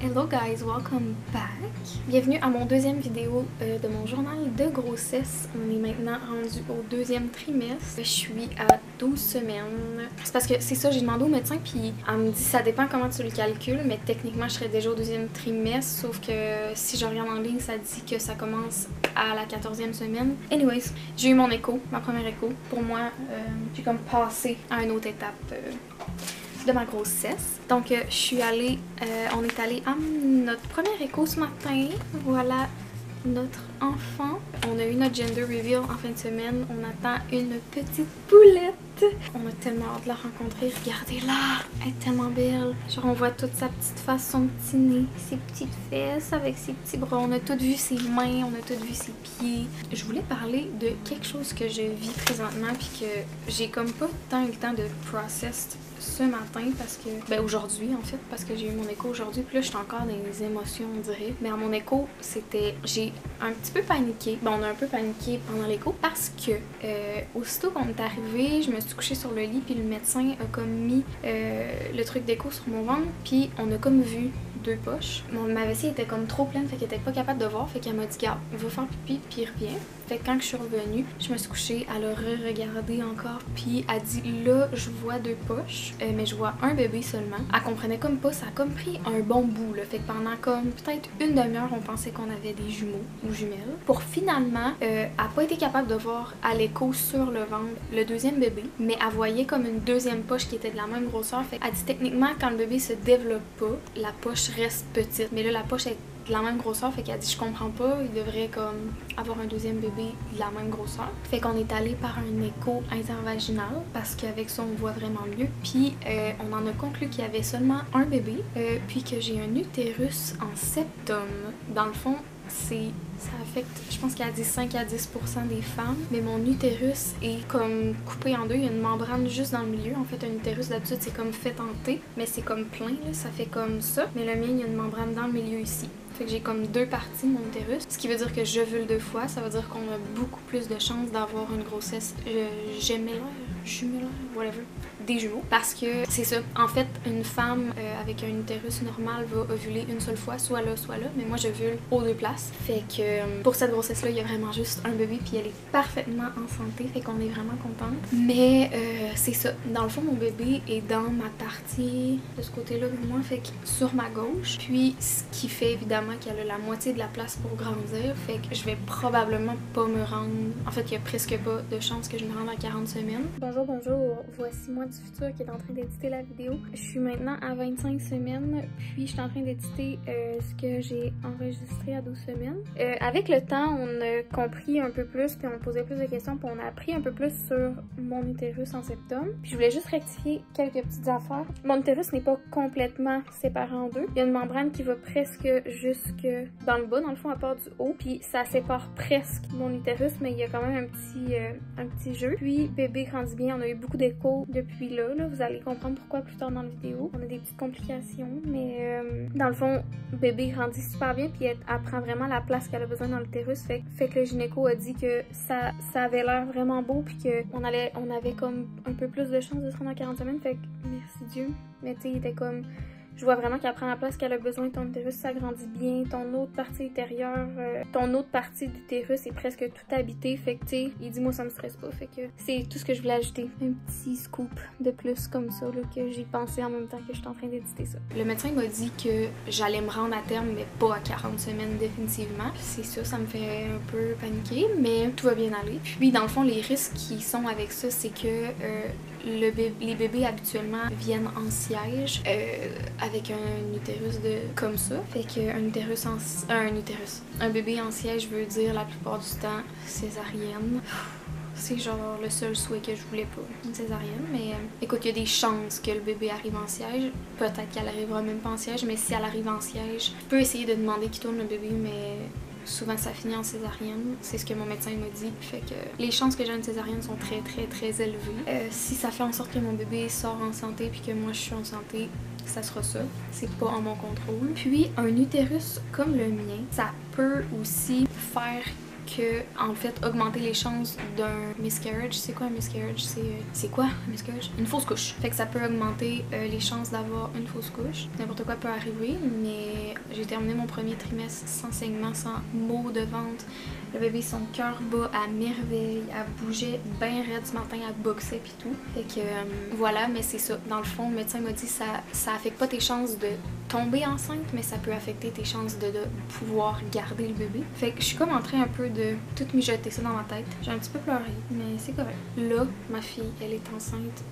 Hello guys, welcome back! Bienvenue à mon deuxième vidéo de mon journal de grossesse. On est maintenant rendu au deuxième trimestre. Je suis à 12 semaines. C'est parce que c'est ça, j'ai demandé au médecin puis elle me dit ça dépend comment tu le calcules, mais techniquement je serais déjà au deuxième trimestre, sauf que si je regarde en ligne, ça dit que ça commence à la 14e semaine. Anyways, j'ai eu mon écho, ma première écho. Pour moi, j'ai comme passé à une autre étape de ma grossesse. Donc je suis allée, on est allé à notre première écho ce matin. Voilà notre enfant. On a eu notre gender reveal en fin de semaine. On attend une petite poulette. On a tellement hâte de la rencontrer. Regardez-la, elle est tellement belle. Genre on voit toute sa petite face, son petit nez, ses petites fesses avec ses petits bras. On a tout vu ses mains, on a tout vu ses pieds. Je voulais parler de quelque chose que je vis présentement puis que j'ai comme pas tant eu le temps de process ce matin parce que, ben aujourd'hui en fait, parce que j'ai eu mon écho aujourd'hui, puis là je suis encore dans les émotions on dirait, mais à mon écho c'était, j'ai un petit peu paniqué, ben on a un peu paniqué pendant l'écho parce que aussitôt qu'on est arrivé, je me suis couchée sur le lit puis le médecin a comme mis le truc d'écho sur mon ventre puis on a comme vu deux poches. Ma vessie était comme trop pleine, fait qu'elle était pas capable de voir, fait qu'elle m'a dit garde, va faire pipi puis reviens. Fait que quand je suis revenue, je me suis couchée, elle a re-regardé encore puis elle dit là je vois deux poches, mais je vois un bébé seulement. Elle comprenait comme pas, ça a comme pris un bon bout là, fait que pendant comme peut-être une demi-heure on pensait qu'on avait des jumeaux ou jumelles. Pour finalement, elle a pas été capable de voir à l'écho sur le ventre le deuxième bébé, mais elle voyait comme une deuxième poche qui était de la même grosseur. Fait qu'elle dit techniquement quand le bébé se développe pas, la poche reste petite, mais là la poche est de la même grosseur, fait qu'elle dit je comprends pas, il devrait comme avoir un deuxième bébé de la même grosseur. Fait qu'on est allé par un écho intervaginal parce qu'avec ça on voit vraiment mieux. Puis on en a conclu qu'il y avait seulement un bébé, puis que j'ai un utérus en septum. Dans le fond, ça affecte, je pense qu'il y a dit 5 à 10% des femmes, mais mon utérus est comme coupé en deux, il y a une membrane juste dans le milieu. En fait un utérus d'habitude c'est comme fait en T, mais c'est comme plein là, ça fait comme ça, mais le mien il y a une membrane dans le milieu ici. Fait que j'ai comme deux parties de mon utérus, ce qui veut dire que j'ovule deux fois, ça veut dire qu'on a beaucoup plus de chances d'avoir une grossesse gémellaire, whatever, des jumeaux, parce que c'est ça, en fait une femme avec un utérus normal va ovuler une seule fois, soit là, mais moi j'ovule aux deux places. Fait que pour cette grossesse là il y a vraiment juste un bébé puis elle est parfaitement en santé, fait qu'on est vraiment contente. Mais c'est ça, dans le fond mon bébé est dans ma partie de ce côté là de moi, fait que sur ma gauche, puis ce qui fait évidemment qu'elle a la moitié de la place pour grandir, fait que je vais probablement pas me rendre, en fait il y a presque pas de chance que je me rende à 40 semaines. Bonjour, voici moi du futur qui est en train d'éditer la vidéo. Je suis maintenant à 25 semaines, puis je suis en train d'éditer ce que j'ai enregistré à 12 semaines. Avec le temps, on a compris un peu plus, puis on posait plus de questions, puis on a appris un peu plus sur mon utérus en septum. Puis je voulais juste rectifier quelques petites affaires. Mon utérus n'est pas complètement séparé en deux. Il y a une membrane qui va presque jusque dans le bas, dans le fond, à part du haut, puis ça sépare presque mon utérus, mais il y a quand même un petit jeu. Puis bébé grandit bien, on a eu beaucoup d'échos depuis là, vous allez comprendre pourquoi plus tard dans la vidéo. On a des petites complications, mais dans le fond, bébé grandit super bien, puis elle prend vraiment la place qu'elle a besoin dans l'utérus, fait que le gynéco a dit que ça avait l'air vraiment beau, puis qu'on avait comme un peu plus de chance de se rendre à 40 semaines, fait que merci Dieu. Mais tu sais, il était comme... Je vois vraiment qu'elle prend la place qu'elle a besoin, ton utérus s'agrandit bien, ton autre partie intérieure, ton autre partie d'utérus est presque tout habité, fait que tu sais, il dit moi ça me stresse pas, fait que c'est tout ce que je voulais ajouter. Un petit scoop de plus comme ça, là, que j'ai pensé en même temps que je suis en train d'éditer ça. Le médecin m'a dit que j'allais me rendre à terme, mais pas à 40 semaines définitivement. C'est ça, ça me fait un peu paniquer, mais tout va bien aller. Puis dans le fond, les risques qui sont avec ça, c'est que les bébés habituellement viennent en siège avec un utérus comme ça. Fait qu'un un bébé en siège veut dire la plupart du temps césarienne. C'est genre le seul souhait que je voulais pas, une césarienne, mais écoute, il y a des chances que le bébé arrive en siège. Peut-être qu'elle arrivera même pas en siège, mais si elle arrive en siège, je peux essayer de demander qu'il tourne le bébé, mais souvent ça finit en césarienne, c'est ce que mon médecin m'a dit, fait que les chances que j'ai une césarienne sont très élevées. Si ça fait en sorte que mon bébé sort en santé puis que moi je suis en santé, ça sera ça, c'est pas en mon contrôle. Puis un utérus comme le mien, ça peut aussi faire que, en fait, augmenter les chances d'un miscarriage. C'est quoi un miscarriage? C'est quoi un miscarriage? Une fausse couche. Fait que ça peut augmenter les chances d'avoir une fausse couche. N'importe quoi peut arriver, mais j'ai terminé mon premier trimestre sans saignement, sans maux de ventre. Le bébé, son cœur bat à merveille, elle bougeait bien raide ce matin, elle boxait pis tout. Fait que voilà, mais c'est ça. Dans le fond, le médecin m'a dit ça affecte pas tes chances de tomber enceinte, mais ça peut affecter tes chances de pouvoir garder le bébé. Fait que je suis comme en train un peu de tout mijoter ça dans ma tête. J'ai un petit peu pleuré, mais c'est correct. Là, ma fille, elle est enceinte.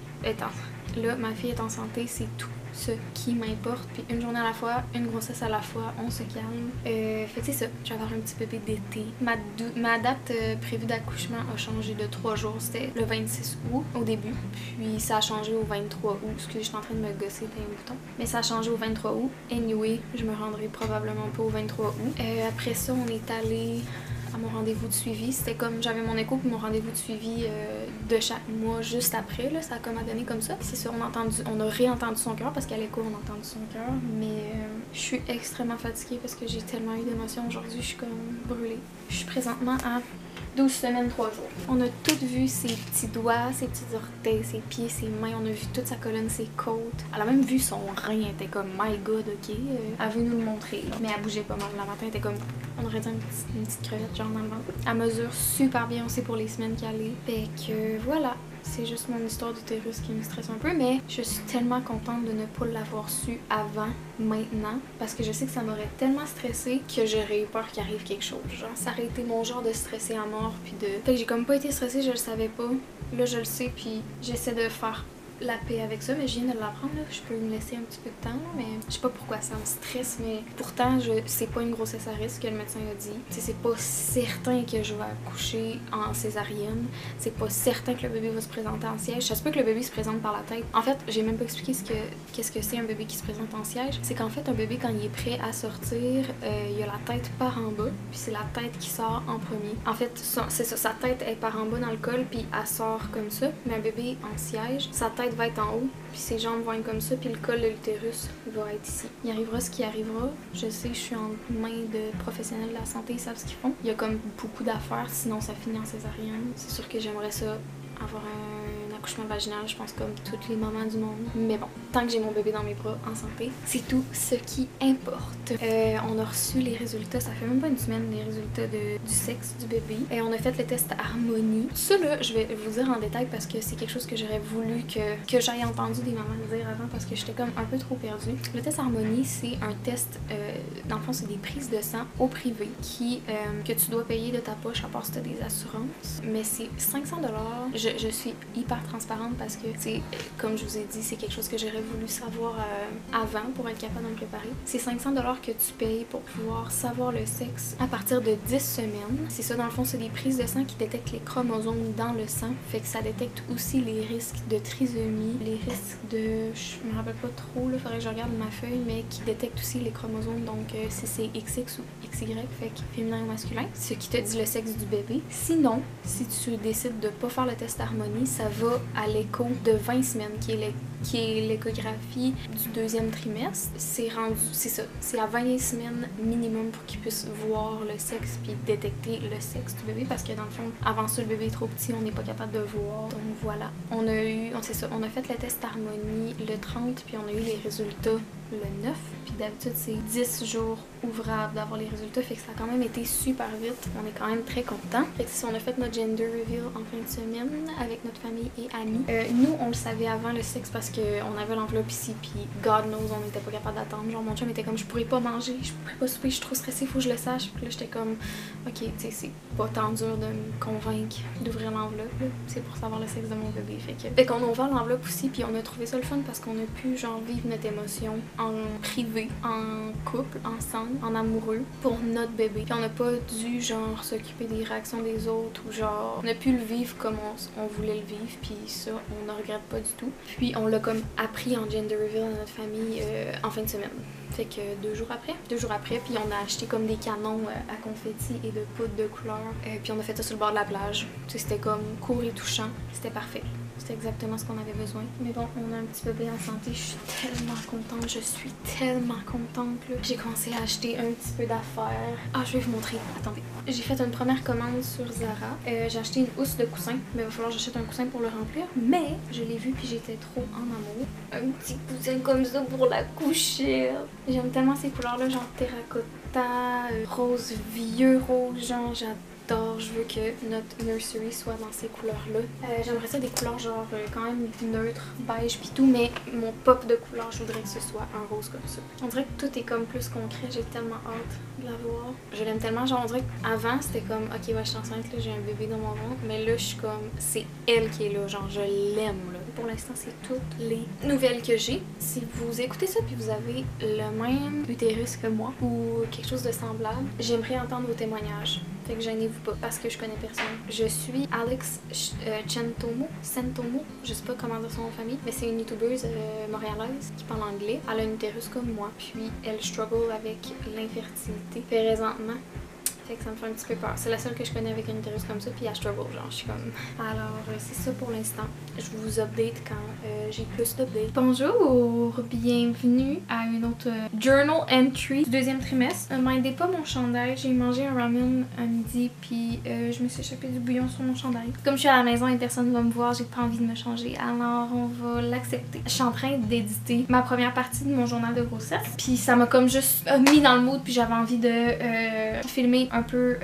Là, ma fille est en santé, c'est tout ce qui m'importe. Puis une journée à la fois, une grossesse à la fois, on se calme. Fait que c'est ça, je vais avoir un petit bébé d'été. Ma date prévue d'accouchement a changé de 3 jours. C'était le 26 août au début. Puis ça a changé au 23 août. Excusez, je suis en train de me gosser d'un bouton. Mais ça a changé au 23 août. Anyway, je me rendrai probablement pas au 23 août. Après ça, on est allé à mon rendez-vous de suivi. C'était comme j'avais mon écho puis mon rendez-vous de suivi de chaque mois juste après. Là, ça a comme donné comme ça. C'est sûr, on a réentendu son cœur parce qu'à l'écho, on a entendu son cœur. Mais je suis extrêmement fatiguée parce que j'ai tellement eu d'émotions aujourd'hui. Je suis comme brûlée. Je suis présentement à 12 semaines, 3 jours. On a toutes vu ses petits doigts, ses petits orteils, ses pieds, ses mains. On a vu toute sa colonne, ses côtes. Elle a même vu son rein. Elle était comme, my god, ok. Elle veut nous le montrer. Là. Mais elle bougeait pas mal. La matin, elle était comme, on aurait dit une petite crevette genre dans le ventre. Elle mesure super bien aussi pour les semaines qu'elle est. Fait que voilà. C'est juste mon histoire d'utérus qui me stresse un peu, mais je suis tellement contente de ne pas l'avoir su avant, maintenant, parce que je sais que ça m'aurait tellement stressée que j'aurais eu peur qu'il arrive quelque chose. Genre, ça aurait été mon genre de stresser à mort, puis de... Fait que j'ai comme pas été stressée, je le savais pas. Là, je le sais, puis j'essaie de faire la paix avec ça, mais je viens de l'apprendre, là. Je peux me laisser un petit peu de temps, mais je sais pas pourquoi ça me stresse, mais pourtant, c'est pas une grossesse à risque que le médecin a dit. T'sais, c'est pas certain que je vais accoucher en césarienne, c'est pas certain que le bébé va se présenter en siège. Ça se peut que le bébé se présente par la tête. En fait, j'ai même pas expliqué qu'est-ce que c'est un bébé qui se présente en siège. C'est qu'en fait, un bébé, quand il est prêt à sortir, il a la tête par en bas, puis c'est la tête qui sort en premier. En fait, c'est ça, sa tête est par en bas dans le col, puis elle sort comme ça, mais un bébé en siège, sa tête va être en haut, puis ses jambes vont être comme ça, puis le col de l'utérus va être ici. Il arrivera ce qui arrivera. Je sais que je suis en main de professionnels de la santé, ils savent ce qu'ils font. Il y a comme beaucoup d'affaires, sinon ça finit en césarienne. C'est sûr que j'aimerais ça avoir un accouchement vaginal, je pense comme toutes les mamans du monde. Mais bon, tant que j'ai mon bébé dans mes bras en santé, c'est tout ce qui importe. On a reçu les résultats, ça fait même pas une semaine, les résultats du sexe du bébé. Et on a fait le test harmonie. Ça là, je vais vous dire en détail parce que c'est quelque chose que j'aurais voulu que j'aille entendu des mamans dire avant parce que j'étais comme un peu trop perdue. Le test harmonie, c'est un test, dans le fond, c'est des prises de sang au privé que tu dois payer de ta poche à part si tu as des assurances. Mais c'est 500 $. Je suis hyper transparente parce que, comme je vous ai dit, c'est quelque chose que j'aurais voulu savoir avant pour être capable de me préparer. C'est 500 $ que tu payes pour pouvoir savoir le sexe à partir de 10 semaines. C'est ça, dans le fond, c'est des prises de sang qui détectent les chromosomes dans le sang. Fait que ça détecte aussi les risques de trisomie, les risques de... Je me rappelle pas trop, là, faudrait que je regarde ma feuille, mais qui détecte aussi les chromosomes, donc si c'est XX ou XY, fait que féminin ou masculin, ce qui te dit le sexe du bébé. Sinon, si tu décides de pas faire le test harmonie, ça va à l'écho de 20 semaines, qui est l'échographie du 2e trimestre. C'est ça, c'est à 20 semaines minimum pour qu'ils puissent voir le sexe puis détecter le sexe du bébé, parce que dans le fond, avant ça, le bébé est trop petit, on n'est pas capable de voir. Donc voilà, on a fait le test harmonie le 30, puis on a eu les résultats le 9, puis d'habitude c'est 10 jours ouvrables d'avoir les résultats, fait que ça a quand même été super vite. On est quand même très contents. Fait que on a fait notre gender reveal en fin de semaine avec notre famille et amis. Nous, on le savait avant le sexe parce qu'on avait l'enveloppe ici, puis God knows, on n'était pas capable d'attendre. Genre mon chum était comme, je pourrais pas manger, je pourrais pas souper, je suis trop stressée, faut que je le sache. Puis là j'étais comme, ok, tu sais, c'est pas tant dur de me convaincre d'ouvrir l'enveloppe, c'est pour savoir le sexe de mon bébé. Fait qu'on a ouvert l'enveloppe aussi, puis on a trouvé ça le fun parce qu'on a pu genre vivre notre émotion en privé, en couple, ensemble, en amoureux, pour notre bébé. Puis on n'a pas dû genre s'occuper des réactions des autres ou genre on a pu le vivre comme on voulait le vivre, puis ça on ne regrette pas du tout. Puis on l'a comme appris en gender reveal à notre famille en fin de semaine. Fait que 2 jours après, puis on a acheté comme des canons à confetti et de poudre de couleur. Puis on a fait ça sur le bord de la plage. C'était comme court et touchant, c'était parfait. C'est exactement ce qu'on avait besoin. Mais bon, on a un petit bébé en santé. Je suis tellement contente. Je suis tellement contente. J'ai commencé à acheter un petit peu d'affaires. Ah, je vais vous montrer. Attendez. J'ai fait une première commande sur Zara. J'ai acheté une housse de coussin. Mais il va falloir que j'achète un coussin pour le remplir. Mais je l'ai vu puis j'étais trop en amour. Un petit coussin comme ça pour la coucher. J'aime tellement ces couleurs-là, genre terracotta, rose vieux, rose, genre j'adore. Je veux que notre nursery soit dans ces couleurs-là. J'aimerais ça des couleurs genre quand même neutres, beige pis tout, mais mon pop de couleur, je voudrais que ce soit un rose comme ça. On dirait que tout est comme plus concret, j'ai tellement hâte de la voir. Je l'aime tellement, genre on dirait qu'avant c'était comme ok ouais je suis enceinte, là j'ai un bébé dans mon ventre, mais là je suis comme c'est elle qui est là, genre je l'aime là. Pour l'instant c'est toutes les nouvelles que j'ai. Si vous écoutez ça puis vous avez le même utérus que moi ou quelque chose de semblable, j'aimerais entendre vos témoignages. Fait que gênez-vous pas parce que je connais personne. Je suis Alex Centomo, je sais pas comment dire son nom de famille, mais c'est une youtubeuse montréalaise qui parle anglais. Elle a un utérus comme moi, puis elle struggle avec l'infertilité présentement. Fait que ça me fait un petit peu peur. C'est la seule que je connais avec un utérus comme ça, puis elle struggle, genre je suis comme... Alors c'est ça pour l'instant. Je vous update quand j'ai plus d'updates. Bonjour, bienvenue à une autre journal entry du deuxième trimestre. Mindez pas mon chandail, j'ai mangé un ramen à midi, puis je me suis échappé du bouillon sur mon chandail. Comme je suis à la maison et personne va me voir, j'ai pas envie de me changer, alors on va l'accepter. Je suis en train d'éditer ma première partie de mon journal de grossesse, puis ça m'a comme juste mis dans le mood, puis j'avais envie de filmer un peu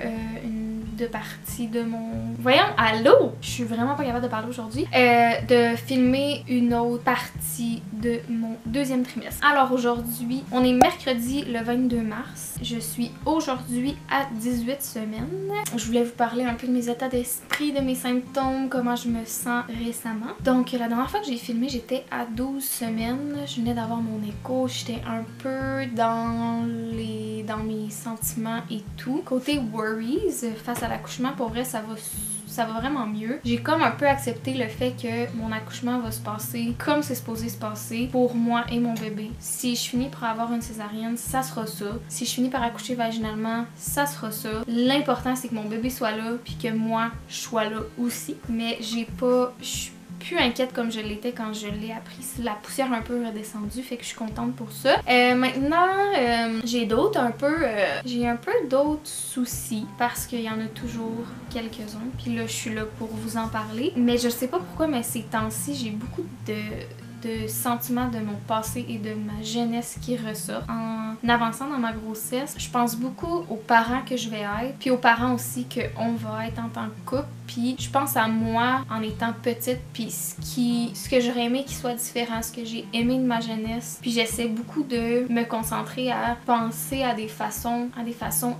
de partie de mon... Voyons, allô! Je suis vraiment pas capable de parler aujourd'hui. De filmer une autre partie de mon deuxième trimestre. Alors aujourd'hui, on est mercredi le 22 mars. Je suis aujourd'hui à 18 semaines. Je voulais vous parler un peu de mes états d'esprit, de mes symptômes, comment je me sens récemment. Donc la dernière fois que j'ai filmé, j'étais à 12 semaines. Je venais d'avoir mon écho. J'étais un peu dans mes sentiments et tout. Côté worries, face à l'accouchement, pour vrai, ça va vraiment mieux. J'ai comme un peu accepté le fait que mon accouchement va se passer comme c'est supposé se passer pour moi et mon bébé. Si je finis par avoir une césarienne, ça sera ça. Si je finis par accoucher vaginalement, ça sera ça. L'important, c'est que mon bébé soit là puis que moi, je sois là aussi. Mais je suis plus inquiète comme je l'étais quand je l'ai appris. La poussière un peu redescendue, fait que je suis contente pour ça. Maintenant, j'ai un peu d'autres soucis parce qu'il y en a toujours quelques-uns. Puis là, je suis là pour vous en parler. Mais je sais pas pourquoi, mais ces temps-ci, j'ai beaucoup de sentiments de mon passé et de ma jeunesse qui ressortent. En avançant dans ma grossesse, je pense beaucoup aux parents que je vais être, puis aux parents aussi qu'on va être en tant que couple. Puis je pense à moi en étant petite, puis ce que j'aurais aimé qu'il soit différent, ce que j'ai aimé de ma jeunesse. Puis j'essaie beaucoup de me concentrer à penser à des façons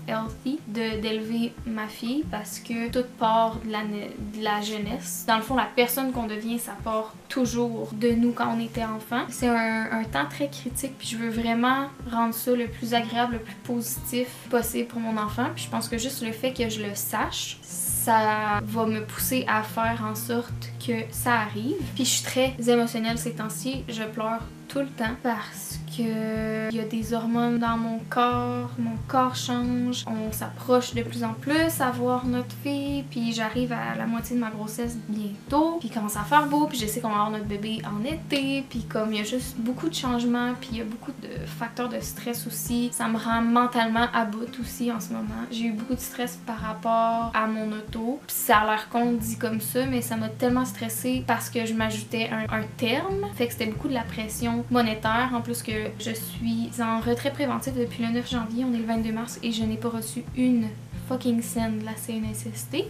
healthy d'élever ma fille, parce que tout part de la jeunesse. Dans le fond, la personne qu'on devient, ça part toujours de nous quand on était enfant. C'est un temps très critique, puis je veux vraiment rendre ça le plus agréable, le plus positif possible pour mon enfant. Puis je pense que juste le fait que je le sache, ça va me pousser à faire en sorte que ça arrive. Puis je suis très émotionnelle ces temps-ci, je pleure tout le temps parce que il y a des hormones dans mon corps change, on s'approche de plus en plus à voir notre fille, puis j'arrive à la moitié de ma grossesse bientôt, puis il commence à faire beau, puis je sais qu'on va avoir notre bébé en été, puis comme il y a juste beaucoup de changements, puis il y a beaucoup de facteurs de stress aussi, ça me rend mentalement à bout aussi en ce moment. J'ai eu beaucoup de stress par rapport à mon auto, puis ça a l'air con dit comme ça, mais ça m'a tellement stressée parce que je m'ajoutais un terme, fait que c'était beaucoup de la pression monétaire, en plus que je suis en retrait préventif depuis le 9 janvier, on est le 22 mars et je n'ai pas reçu une fucking scène de la CNSST.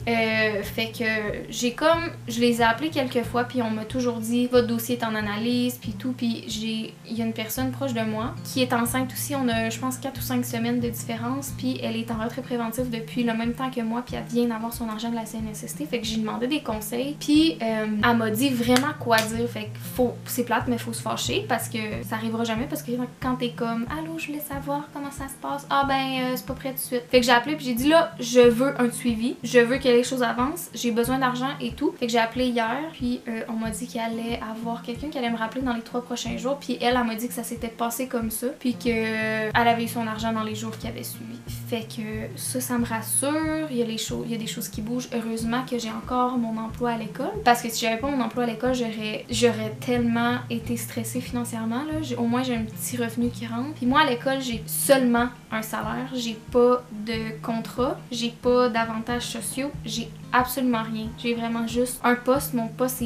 Fait que je les ai appelés quelques fois, puis on m'a toujours dit votre dossier est en analyse, puis tout, puis il y a une personne proche de moi qui est enceinte aussi, on a je pense 4 ou 5 semaines de différence, puis elle est en retrait préventif depuis le même temps que moi, puis elle vient d'avoir son argent de la CNSST, fait que j'ai demandé des conseils, puis elle m'a dit vraiment quoi dire, fait que c'est plate mais faut se fâcher parce que ça arrivera jamais, parce que quand t'es comme allô je voulais savoir comment ça se passe, ah ben c'est pas prêt tout de suite, fait que j'ai appelé puis j'ai dit là je veux un suivi, je veux que les choses avancent, j'ai besoin d'argent et tout. Fait que j'ai appelé hier, puis on m'a dit qu'il allait avoir quelqu'un qui allait me rappeler dans les 3 prochains jours, puis elle m'a dit que ça s'était passé comme ça, puis que elle avait eu son argent dans les jours qui avaient suivi. Fait que ça me rassure. Il y a des choses qui bougent. Heureusement que j'ai encore mon emploi à l'école. Parce que si j'avais pas mon emploi à l'école, j'aurais tellement été stressée financièrement. Là. Au moins, j'ai un petit revenu qui rentre. Puis moi, à l'école, j'ai seulement un salaire. J'ai pas de contrat. J'ai pas d'avantages sociaux. J'ai absolument rien. J'ai vraiment juste un poste. Mon poste,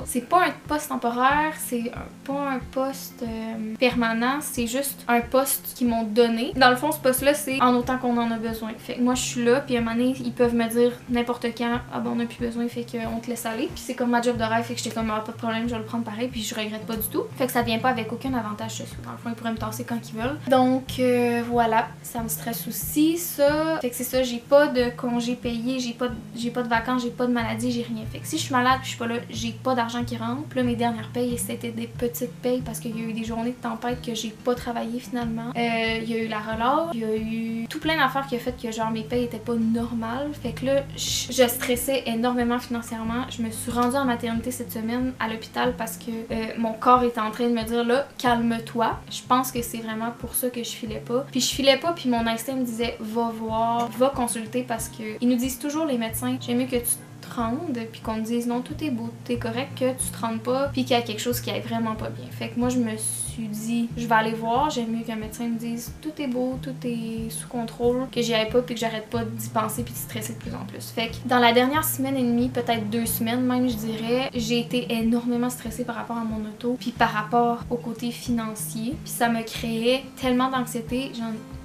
c'est pas un poste temporaire. C'est pas un poste permanent. C'est juste un poste qu'ils m'ont donné. Dans le fond, ce poste-là, c'est en autant qu'on en a besoin. Fait que moi, je suis là. Puis à un moment donné, ils peuvent me dire n'importe quand, ah ben on a plus besoin, fait qu'on te laisse aller. Puis c'est comme ma job de rêve, fait que j'étais comme, ah, pas de problème, je vais le prendre pareil. Puis je regrette pas du tout. Fait que ça vient pas avec aucun avantage social. Dans le fond, ils pourraient me tasser quand ils veulent. Donc voilà, ça me stresse aussi, ça. Fait que c'est ça, j'ai pas de congé payé, j'ai pas de vacances, j'ai pas de maladie, j'ai rien. Fait que si je suis malade puis je suis pas là, j'ai pas d'argent qui rentre. Puis là, mes dernières payes, c'était des petites payes parce qu'il y a eu des journées de tempête que j'ai pas travaillé finalement. Il y a eu la relâche, il y a eu tout plein d'affaires qui a fait que genre mes payes étaient pas normales. Fait que là, je stressais énormément financièrement. Je me suis rendue en maternité cette semaine à l'hôpital parce que mon corps était en train de me dire là, calme-toi. Je pense que c'est vraiment pour ça que je filais pas. Puis je filais pas, puis mon instinct me disait va voir, va consulter parce que ils nous disent toujours les médecins, j'aime mieux que tu te rendes puis qu'on te dise non, tout est beau, tout est correct, que tu te rendes pas puis qu'il y a quelque chose qui aille vraiment pas bien. Fait que moi je me suis dit je vais aller voir, j'aime mieux qu'un médecin me dise tout est beau, tout est sous contrôle, que j'y aille pas puis que j'arrête pas d'y penser puis de stresser de plus en plus. Fait que dans la dernière semaine et demie, peut-être 2 semaines même je dirais, j'ai été énormément stressée par rapport à mon auto puis par rapport au côté financier. Puis ça me créait tellement d'anxiété,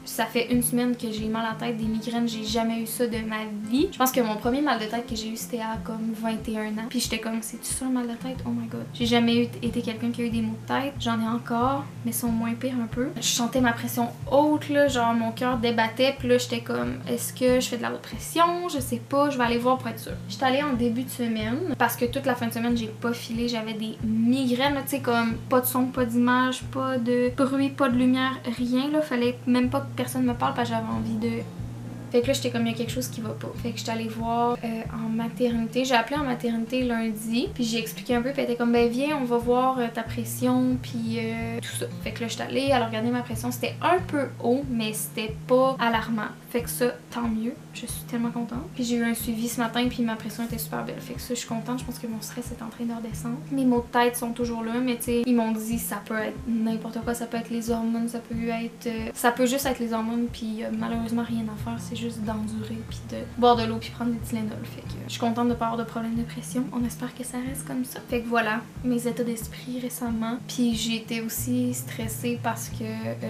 ça fait 1 semaine que j'ai mal à la tête, des migraines, j'ai jamais eu ça de ma vie. Je pense que mon premier mal de tête que j'ai eu c'était à comme 21 ans. Puis j'étais comme, c'est-tu ça un mal de tête? Oh my god. J'ai jamais été quelqu'un qui a eu des maux de tête. J'en ai encore, mais sont moins pires un peu. Je sentais ma pression haute là, genre mon cœur débattait. Puis là j'étais comme, est-ce que je fais de la haute pression? Je sais pas, je vais aller voir pour être sûre. J'étais allée en début de semaine parce que toute la fin de semaine j'ai pas filé, j'avais des migraines, tu sais, comme pas de son, pas d'image, pas de bruit, pas de lumière, rien là. Fallait même pas que personne me parle parce que j'avais envie de... Fait que là, j'étais comme, il y a quelque chose qui va pas. Fait que j'étais allée voir en maternité. J'ai appelé en maternité lundi, puis j'ai expliqué un peu, puis elle était comme, ben viens, on va voir ta pression, puis tout ça. Fait que là, j'étais allée, elle a regardé ma pression. C'était un peu haut, mais c'était pas alarmant. Fait que ça, tant mieux. Je suis tellement contente. Puis j'ai eu un suivi ce matin, puis ma pression était super belle. Fait que ça, je suis contente. Je pense que mon stress est en train de redescendre. Mes maux de tête sont toujours là, mais tu sais, ils m'ont dit, ça peut être n'importe quoi. Ça peut être les hormones, ça peut être... ça peut juste être les hormones, puis malheureusement, rien à faire. C'est juste d'endurer puis de boire de l'eau puis prendre des Tylenol. Fait que je suis contente de pas avoir de problème de pression. On espère que ça reste comme ça. Fait que voilà, mes états d'esprit récemment. Puis j'ai été aussi stressée parce que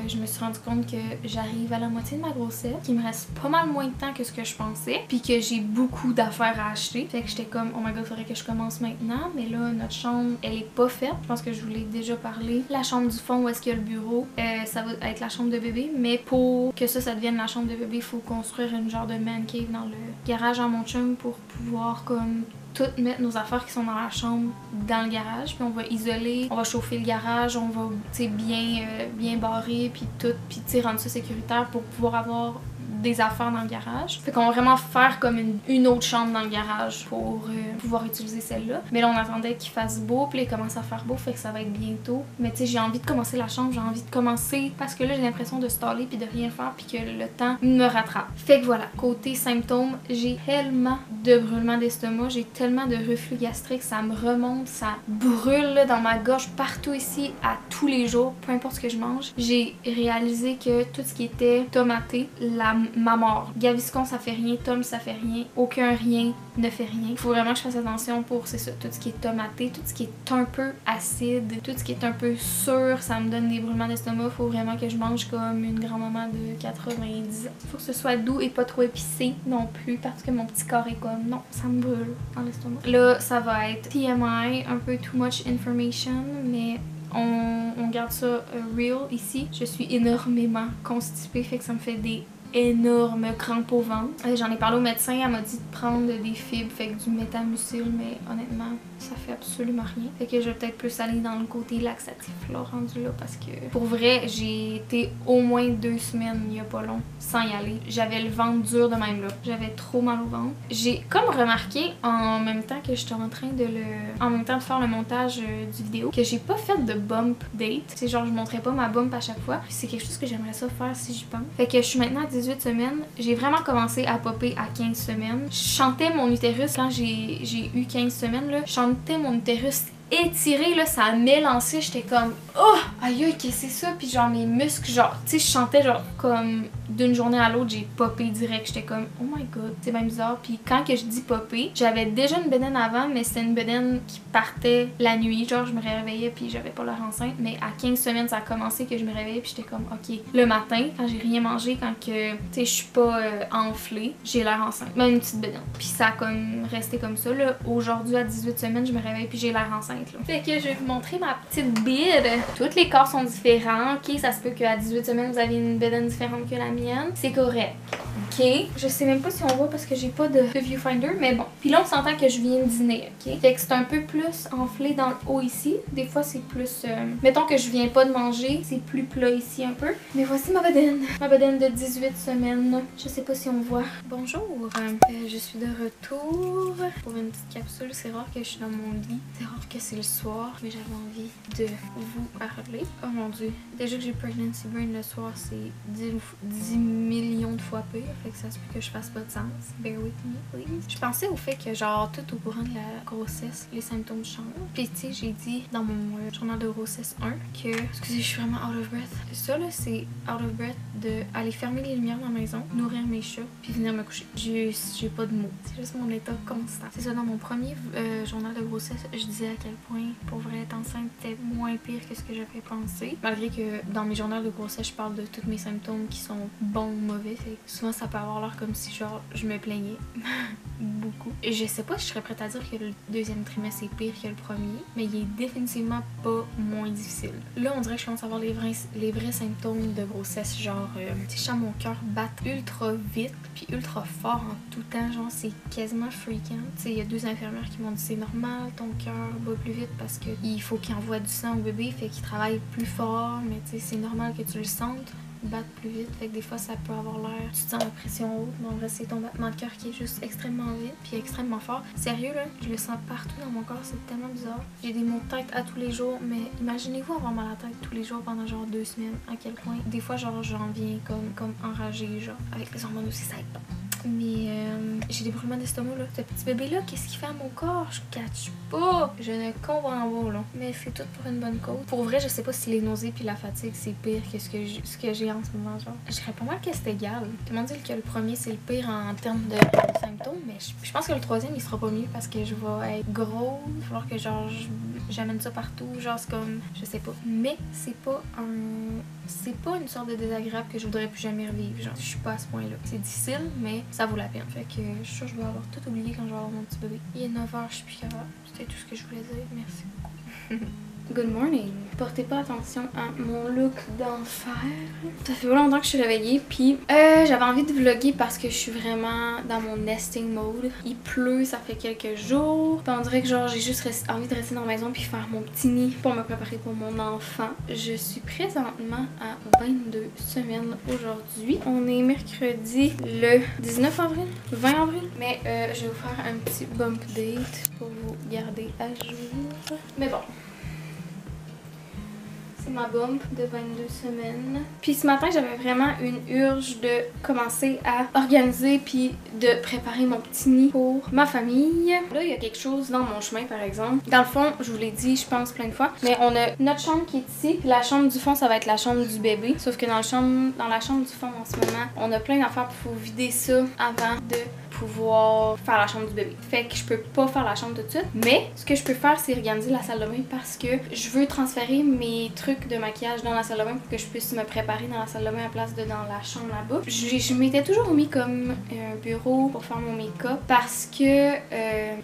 je me suis rendu compte que j'arrive à la moitié de ma grossesse, qu'il me reste pas mal moins de temps que ce que je pensais, puis que j'ai beaucoup d'affaires à acheter. Fait que j'étais comme, oh my god, faudrait que je commence maintenant. Mais là, notre chambre, elle est pas faite. Je pense que je vous l'ai déjà parlé. La chambre du fond où est-ce qu'il y a le bureau, ça va être la chambre de bébé. Mais pour que ça devienne la chambre de bébé, il faut construire une genre de man cave dans le garage à mon chum pour pouvoir comme tout mettre nos affaires qui sont dans la chambre dans le garage, puis on va isoler, on va chauffer le garage, on va bien barrer puis tout, puis rendre ça sécuritaire pour pouvoir avoir des affaires dans le garage. Fait qu'on va vraiment faire comme une autre chambre dans le garage pour pouvoir utiliser celle-là. Mais là, on attendait qu'il fasse beau, puis là, il commence à faire beau, fait que ça va être bientôt. Mais tu sais, j'ai envie de commencer la chambre, j'ai envie de commencer parce que là, j'ai l'impression de staller puis de rien faire puis que le temps me rattrape. Fait que voilà, côté symptômes, j'ai tellement de brûlements d'estomac, j'ai tellement de reflux gastrique, ça me remonte, ça brûle là, dans ma gorge partout ici à tous les jours, peu importe ce que je mange. J'ai réalisé que tout ce qui était tomaté, ma mort. Gaviscon ça fait rien, Tom ça fait rien, aucun rien ne fait rien. Il faut vraiment que je fasse attention pour, c'est ça, tout ce qui est tomaté, tout ce qui est un peu acide, tout ce qui est un peu sûr, ça me donne des brûlements d'estomac. Faut vraiment que je mange comme une grand-maman de 90 ans. Faut que ce soit doux et pas trop épicé non plus parce que mon petit corps est comme, non, ça me brûle dans l'estomac. Là, ça va être TMI, un peu too much information, mais on garde ça real ici. Je suis énormément constipée, fait que ça me fait des énorme crampe au ventre. J'en ai parlé au médecin, elle m'a dit de prendre des fibres, fait que du métamucil, mais honnêtement, ça fait absolument rien. Fait que je vais peut-être plus aller dans le côté laxatif là, rendu là, parce que pour vrai, j'ai été au moins 2 semaines, il y a pas long, sans y aller. J'avais le ventre dur de même là. J'avais trop mal au ventre. J'ai comme remarqué en même temps que j'étais en train de en même temps de faire le montage du vidéo, que j'ai pas fait de bump date. C'est genre, je montrais pas ma bump à chaque fois. C'est quelque chose que j'aimerais ça faire si j'y pense. Fait que je suis maintenant à 18 18 semaines. J'ai vraiment commencé à popper à 15 semaines. Je chantais mon utérus quand j'ai eu 15 semaines, là. Je chantais mon utérus étiré, là, ça a mélangé, j'étais comme oh aïe aïe qu'est-ce que c'est ça, puis genre mes muscles, genre tu sais je chantais genre comme d'une journée à l'autre j'ai popé direct, j'étais comme oh my god, c'est bien bizarre. Puis quand que je dis popé, j'avais déjà une bedaine avant, mais c'était une bedaine qui partait la nuit, genre je me réveillais puis j'avais pas l'air enceinte, mais à 15 semaines ça a commencé que je me réveillais puis j'étais comme ok, le matin quand j'ai rien mangé, quand que tu sais je suis pas enflée, j'ai l'air enceinte, même une petite bedaine, puis ça a comme resté comme ça là. Aujourd'hui à 18 semaines je me réveille puis j'ai l'air enceinte. Fait que je vais vous montrer ma petite bide. Tous les corps sont différents, ok? Ça se peut qu'à 18 semaines, vous avez une bedaine différente que la mienne. C'est correct. Ok? Je sais même pas si on voit parce que j'ai pas de viewfinder, mais bon. Puis là, on s'entend que je viens de dîner, ok? Fait que c'est un peu plus enflé dans le haut ici. Des fois, c'est plus... Mettons que je viens pas de manger, c'est plus plat ici un peu. Mais voici ma bedaine. Ma bedaine de 18 semaines. Je sais pas si on voit. Bonjour. Je suis de retour pour une petite capsule. C'est rare que je suis dans mon lit. C'est rare que c'est le soir, mais j'avais envie de vous parler. Oh mon dieu. Déjà que j'ai pregnancy brain le soir, c'est 10 millions de fois pire. Fait que ça se peut que je fasse pas de sens. Bear with me, please. Je pensais au fait que genre tout au courant de la grossesse, les symptômes changent. Puis tu sais, j'ai dit dans mon journal de grossesse 1 que... Excusez, je suis vraiment out of breath. Ça là, c'est out of breath de aller fermer les lumières dans la maison, nourrir mes chats, puis venir me coucher. J'ai pas de mots. C'est juste mon état constant. C'est ça, dans mon premier journal de grossesse, je disais à quel point, pour vrai, être enceinte, c'était moins pire que ce que j'avais pensé. Malgré que dans mes journaux de grossesse, je parle de tous mes symptômes qui sont bons ou mauvais. Fait que souvent, ça peut avoir l'air comme si, genre, je me plaignais. Beaucoup. Et je sais pas si je serais prête à dire que le deuxième trimestre est pire que le premier, mais il est définitivement pas moins difficile. Là, on dirait que je commence à avoir les vrais symptômes de grossesse, genre, tu sais, je sens mon cœur battre ultra vite, puis ultra fort en tout temps, genre, c'est quasiment freakant. Tu sais, il y a 2 infirmières qui m'ont dit c'est normal, ton cœur bat plus vite parce qu'il faut qu'il envoie du sang au bébé, fait qu'il travaille plus fort, mais tu sais, c'est normal que tu le sentes battre plus vite, fait que des fois ça peut avoir l'air, tu te sens la pression haute, mais en vrai c'est ton battement de cœur qui est juste extrêmement vite puis extrêmement fort. Sérieux là, je le sens partout dans mon corps, c'est tellement bizarre. J'ai des maux de tête à tous les jours, mais imaginez-vous avoir mal à la tête tous les jours pendant genre 2 semaines, à quel point des fois genre j'en viens comme enragée, genre avec les hormones aussi ça aide pas. Mais j'ai des brûlements d'estomac là. Ce petit bébé là, qu'est-ce qu'il fait à mon corps? Je catch pas. Je ne comprends pas là. Mais c'est tout pour une bonne cause. Pour vrai, je sais pas si les nausées puis la fatigue c'est pire que ce que j'ai en ce moment genre. Je dirais pas mal que c'est égal. Tout le monde dit que le premier c'est le pire en termes de symptômes, mais je pense que le troisième il sera pas mieux parce que je vais être gros. Il va falloir que genre j'amène ça partout. Genre c'est comme, je sais pas. Mais c'est pas une sorte de désagréable que je voudrais plus jamais revivre. Genre, je suis pas à ce point-là. C'est difficile, mais ça vaut la peine. Fait que je suis sûre que je vais avoir tout oublié quand je vais avoir mon petit bébé. Il est 9h, je suis plus capable. C'était tout ce que je voulais dire. Merci beaucoup. Good morning. Portez pas attention à mon look d'enfer. Ça fait pas longtemps que je suis réveillée, puis j'avais envie de vlogger parce que je suis vraiment dans mon nesting mode. Il pleut, ça fait quelques jours. Puis on dirait que genre j'ai juste envie de rester dans la maison puis faire mon petit nid pour me préparer pour mon enfant. Je suis présentement à 22 semaines aujourd'hui. On est mercredi le 19 avril, 20 avril. Mais je vais vous faire un petit bump date pour vous garder à jour. Mais bon. C'est ma bump de 22 semaines. Puis ce matin, j'avais vraiment une urge de commencer à organiser puis de préparer mon petit nid pour ma famille. Là, il y a quelque chose dans mon chemin, par exemple. Dans le fond, je vous l'ai dit, je pense plein de fois, mais on a notre chambre qui est ici. Puis la chambre du fond, ça va être la chambre du bébé. Sauf que dans la chambre du fond, en ce moment, on a plein d'affaires pour vider ça avant de pouvoir faire la chambre du bébé. Fait que je peux pas faire la chambre tout de suite. Mais ce que je peux faire, c'est organiser la salle de bain parce que je veux transférer mes trucs de maquillage dans la salle de bain pour que je puisse me préparer dans la salle de bain à place de dans la chambre là-bas. Je m'étais toujours mis comme un bureau pour faire mon make-up parce que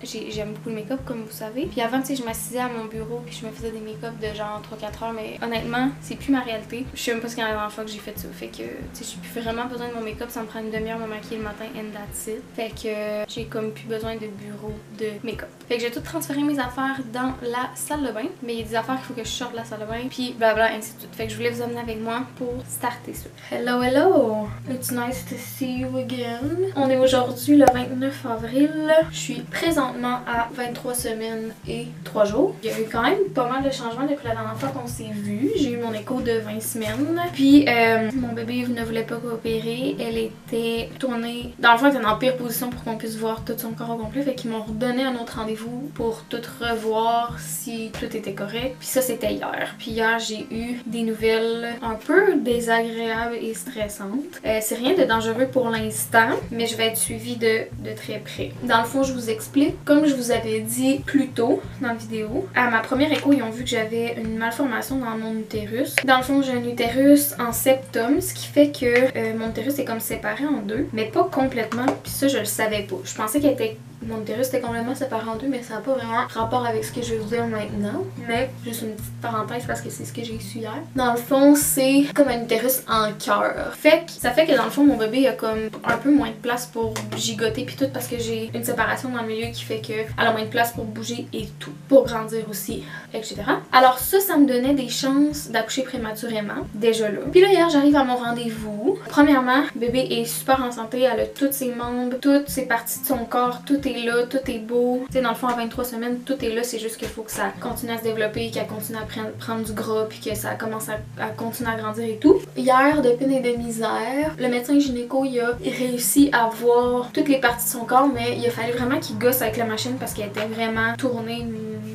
j'aime beaucoup le make-up comme vous savez. Puis avant, tu sais, je m'assisais à mon bureau puis je me faisais des make-up de genre 3-4 heures, mais honnêtement, c'est plus ma réalité. Je sais même pas ce qu'il y a la dernière fois que j'ai fait ça. Fait que, tu sais, j'ai plus vraiment besoin de mon make-up, ça me prend une demi-heure me maquiller le matin and that's it. Fait que j'ai comme plus besoin de bureau de make-up. Fait que j'ai tout transféré mes affaires dans la salle de bain. Mais il y a des affaires qu'il faut que je sorte de la salle de bain. Puis blabla, ainsi de suite. Fait que je voulais vous amener avec moi pour starter ça. Hello, hello! It's nice to see you again. On est aujourd'hui le 29 avril. Je suis présentement à 23 semaines et 3 jours. Il y a eu quand même pas mal de changements depuis la dernière fois qu'on s'est vu. J'ai eu mon écho de 20 semaines. Puis mon bébé ne voulait pas coopérer. Elle était tournée. Dans le fond, elle était en pire position pour qu'on puisse voir tout son corps au complet. Fait qu'ils m'ont redonné un autre rendez-vous pour tout revoir si tout était correct. Puis ça, c'était hier. Puis hier, j'ai eu des nouvelles un peu désagréables et stressantes. C'est rien de dangereux pour l'instant, mais je vais être suivie de très près. Dans le fond, je vous explique. Comme je vous avais dit plus tôt dans la vidéo, à ma première écho, ils ont vu que j'avais une malformation dans mon utérus. Dans le fond, j'ai un utérus en septum, ce qui fait que mon utérus est comme séparé en deux, mais pas complètement. Puis ça, je le savais pas. Je pensais qu'elle était mon utérus était complètement séparé en deux, mais ça n'a pas vraiment rapport avec ce que je vais vous dire maintenant. Mais juste une petite parenthèse parce que c'est ce que j'ai su hier. Dans le fond, c'est comme un utérus en cœur. Ça fait que dans le fond, mon bébé a comme un peu moins de place pour gigoter puis tout parce que j'ai une séparation dans le milieu qui fait qu'elle a moins de place pour bouger et tout. Pour grandir aussi, etc. Alors ça me donnait des chances d'accoucher prématurément. Déjà là. Puis là, hier, j'arrive à mon rendez-vous. Premièrement, bébé est super en santé. Elle a tous ses membres, toutes ses parties de son corps, tout est là, tout est beau. Tu sais, dans le fond, à 23 semaines, tout est là. C'est juste qu'il faut que ça continue à se développer, qu'elle continue à prendre du gras, puis que ça commence à continuer à grandir et tout. Hier, de peine et de misère, le médecin gynéco, il a réussi à voir toutes les parties de son corps, mais il a fallu vraiment qu'il gosse avec la machine parce qu'elle était vraiment tournée,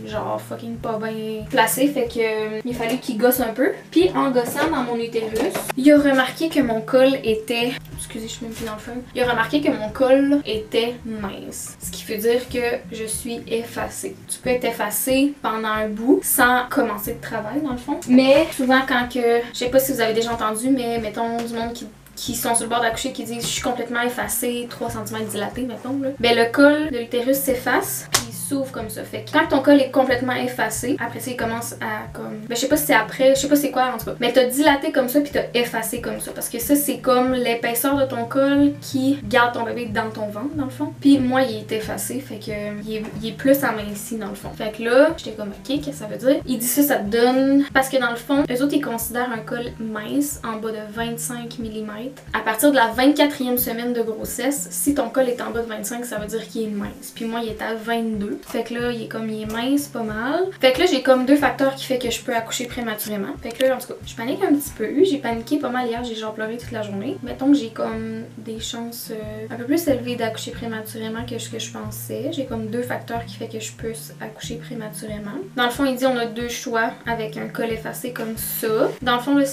genre fucking pas bien placée. Fait que il a fallu qu'il gosse un peu. Puis en gossant dans mon utérus, il a remarqué que mon col était... Excusez, je suis même plus dans le feu. Il a remarqué que mon col était mince. Ce qui veut dire que je suis effacée. Tu peux être effacée pendant un bout sans commencer de travail dans le fond. Mais souvent quand que... Je sais pas si vous avez déjà entendu, mais mettons du monde qui sont sur le bord d'accoucher qui disent je suis complètement effacée, 3 cm dilaté mettons là. Ben le col de l'utérus s'efface puis il s'ouvre comme ça. Fait que quand ton col est complètement effacé, après ça il commence à comme... Ben je sais pas si c'est après, je sais pas c'est quoi en tout cas. Mais t'as dilaté comme ça puis t'as effacé comme ça. Parce que ça c'est comme l'épaisseur de ton col qui garde ton bébé dans ton ventre dans le fond. Puis moi il est effacé, fait que il est plus aminci dans le fond. Fait que là, j'étais comme ok, qu'est-ce que ça veut dire? Il dit ça te donne... Parce que dans le fond, eux autres ils considèrent un col mince en bas de 25 mm. À partir de la 24e semaine de grossesse, si ton col est en bas de 25, ça veut dire qu'il est mince. Puis moi, il est à 22. Fait que là, il est mince pas mal. Fait que là, j'ai comme deux facteurs qui fait que je peux accoucher prématurément. Fait que là, en tout cas, je panique un petit peu. J'ai paniqué pas mal hier, j'ai genre pleuré toute la journée. Mettons que j'ai comme des chances un peu plus élevées d'accoucher prématurément que ce que je pensais. J'ai comme deux facteurs qui fait que je peux accoucher prématurément. Dans le fond, il dit on a deux choix avec un col effacé comme ça. Dans le fond, là,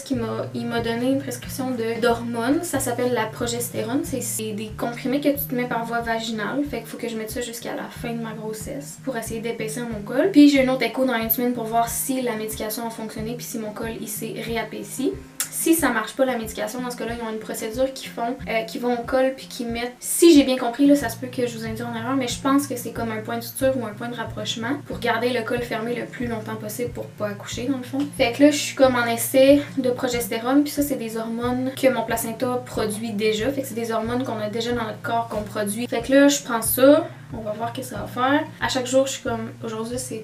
il m'a donné une prescription d'hormones. Ça s'appelle la progestérone. C'est des comprimés que tu te mets par voie vaginale. Fait qu'il faut que je mette ça jusqu'à la fin de ma grossesse pour essayer d'épaissir mon col. Puis j'ai une autre écho dans une semaine pour voir si la médication a fonctionné puis si mon col il s'est réapaissi. Si ça marche pas la médication, dans ce cas-là, ils ont une procédure qui vont au col puis qui mettent... Si j'ai bien compris, là, ça se peut que je vous induise en erreur, mais je pense que c'est comme un point de suture ou un point de rapprochement pour garder le col fermé le plus longtemps possible pour pas accoucher, dans le fond. Fait que là, je suis comme en essai de progestérone, puis ça, c'est des hormones que mon placenta produit déjà. Fait que c'est des hormones qu'on a déjà dans notre corps qu'on produit. Fait que là, je prends ça. On va voir ce que ça va faire. À chaque jour, je suis comme... Aujourd'hui, c'est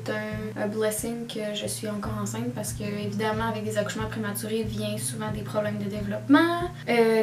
un blessing que je suis encore enceinte parce que, évidemment, avec des accouchements prématurés, vient souvent des problèmes de développement.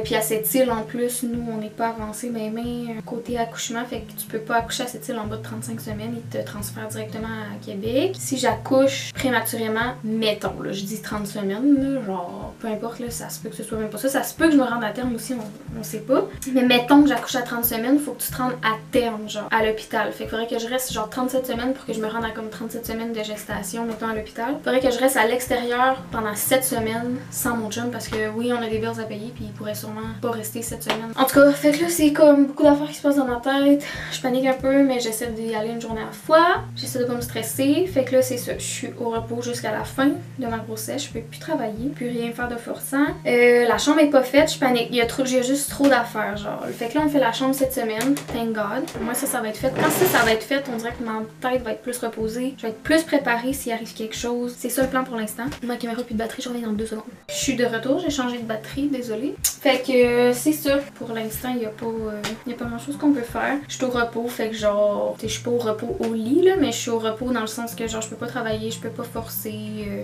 Puis à cette île, en plus, nous, on n'est pas avancé même côté accouchement. Fait que tu peux pas accoucher à cette île en bas de 35 semaines. Ils te transfèrent directement à Québec. Si j'accouche prématurément, mettons, là, je dis 30 semaines, là, genre, peu importe, là, ça se peut que ce soit même pas ça. Ça se peut que je me rende à terme aussi, on sait pas. Mais mettons que j'accouche à 30 semaines, faut que tu te rendes à terme, genre, à l'hôpital. Fait qu'il faudrait que je reste genre 37 semaines pour que je me rende à comme 37 semaines de gestation, mettons à l'hôpital. Il faudrait que je reste à l'extérieur pendant 7 semaines sans mon chum parce que oui, on a des bills à payer puis il pourrait sûrement pas rester 7 semaines. En tout cas, fait que là, c'est comme beaucoup d'affaires qui se passent dans ma tête. Je panique un peu, mais j'essaie d'y aller une journée à la fois. J'essaie de pas me stresser. Fait que là, c'est ça. Je suis au repos jusqu'à la fin de ma grossesse. Je peux plus travailler, plus rien faire de forçant. La chambre est pas faite, je panique. J'ai juste trop d'affaires, genre. Fait que là, on fait la chambre cette semaine. Thank God. Moi, ça va être fait fait. Quand ça va être fait, on dirait que ma tête va être plus reposée. Je vais être plus préparée s'il arrive quelque chose. C'est ça le plan pour l'instant. Ma caméra plus de batterie, je reviens dans 2 secondes. Je suis de retour, j'ai changé de batterie, désolée. Fait que c'est ça. Pour l'instant, il y a pas grand chose qu'on peut faire. Je suis au repos, fait que genre, je suis pas au repos au lit là, mais je suis au repos dans le sens que genre je peux pas travailler, je peux pas forcer.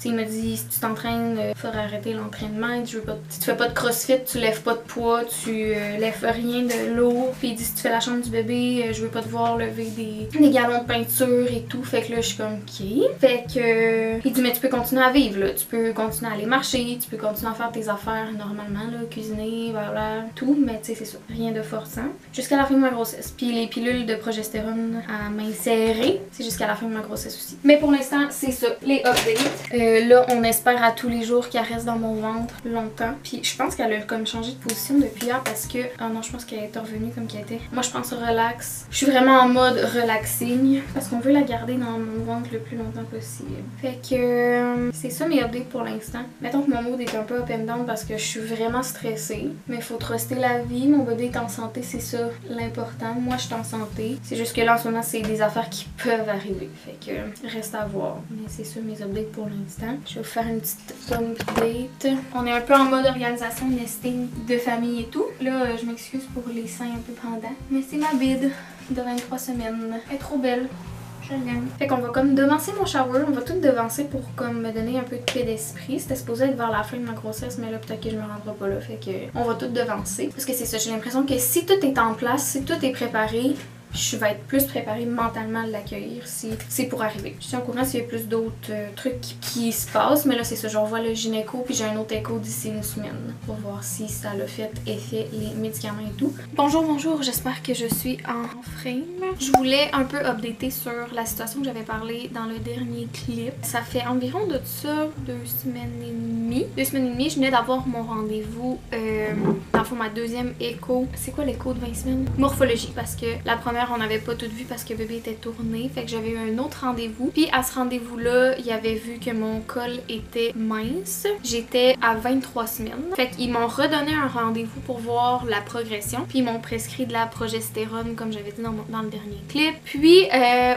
Il me dit si tu t'entraînes, faut arrêter l'entraînement. Tu fais pas de crossfit, tu lèves pas de poids, tu lèves rien de lourd. Puis il dit si tu fais la chambre du bébé, je veux pas te voir lever des galons de peinture et tout. Fait que là je suis comme ok. Fait que il dit mais tu peux continuer à vivre là, tu peux continuer à aller marcher, tu peux continuer à faire tes affaires normalement là, cuisiner, voilà, tout, mais tu sais c'est ça, rien de forçant. Jusqu'à la fin de ma grossesse. Puis les pilules de progestérone à m'insérer, c'est jusqu'à la fin de ma grossesse aussi. Mais pour l'instant c'est ça, les updates. Là on espère à tous les jours qu'elle reste dans mon ventre longtemps. Puis je pense qu'elle a comme changé de position depuis hier parce que, oh non je pense qu'elle est revenue comme qu'elle était. Moi je pense relax. Je suis vraiment en mode relaxing parce qu'on veut la garder dans mon ventre le plus longtemps possible. Fait que c'est ça mes updates pour l'instant. Mettons que mon mood est un peu up and down parce que je suis vraiment stressée. Mais il faut truster la vie. Mon bébé est en santé, c'est ça l'important. Moi je suis en santé. C'est juste que là en ce moment c'est des affaires qui peuvent arriver. Fait que reste à voir. Mais c'est ça mes updates pour l'instant. Je vais vous faire une petite update. On est un peu en mode organisation, nesting de famille et tout. Là je m'excuse pour les seins un peu pendants. Mais c'est ma bide de 23 semaines. Elle est trop belle. Je l'aime. Fait qu'on va comme devancer mon shower, on va tout devancer pour comme me donner un peu de paix d'esprit. C'était supposé être vers la fin de ma grossesse, mais là peut-être que je me rendrai pas là. Fait que on va tout devancer. Parce que c'est ça, j'ai l'impression que si tout est en place, si tout est préparé, je vais être plus préparée mentalement à l'accueillir si c'est pour arriver. Je suis au courant s'il y a plus d'autres trucs qui se passent, mais là c'est ça, je revois le gynéco puis j'ai un autre écho d'ici une semaine pour voir si ça l'a fait effet, les médicaments et tout. Bonjour, j'espère que je suis en frame. Je voulais un peu updater sur la situation que j'avais parlé dans le dernier clip. Ça fait environ de ça 2 semaines et demie. 2 semaines et demie, je venais d'avoir mon rendez-vous, dans le fond ma deuxième écho. C'est quoi l'écho de 20 semaines? Morphologie, parce que la première on n'avait pas tout vu parce que bébé était tourné, fait que j'avais eu un autre rendez-vous. Puis à ce rendez-vous-là, il avait vu que mon col était mince. J'étais à 23 semaines. Fait qu'ils m'ont redonné un rendez-vous pour voir la progression. Puis ils m'ont prescrit de la progestérone comme j'avais dit dans le dernier clip. Puis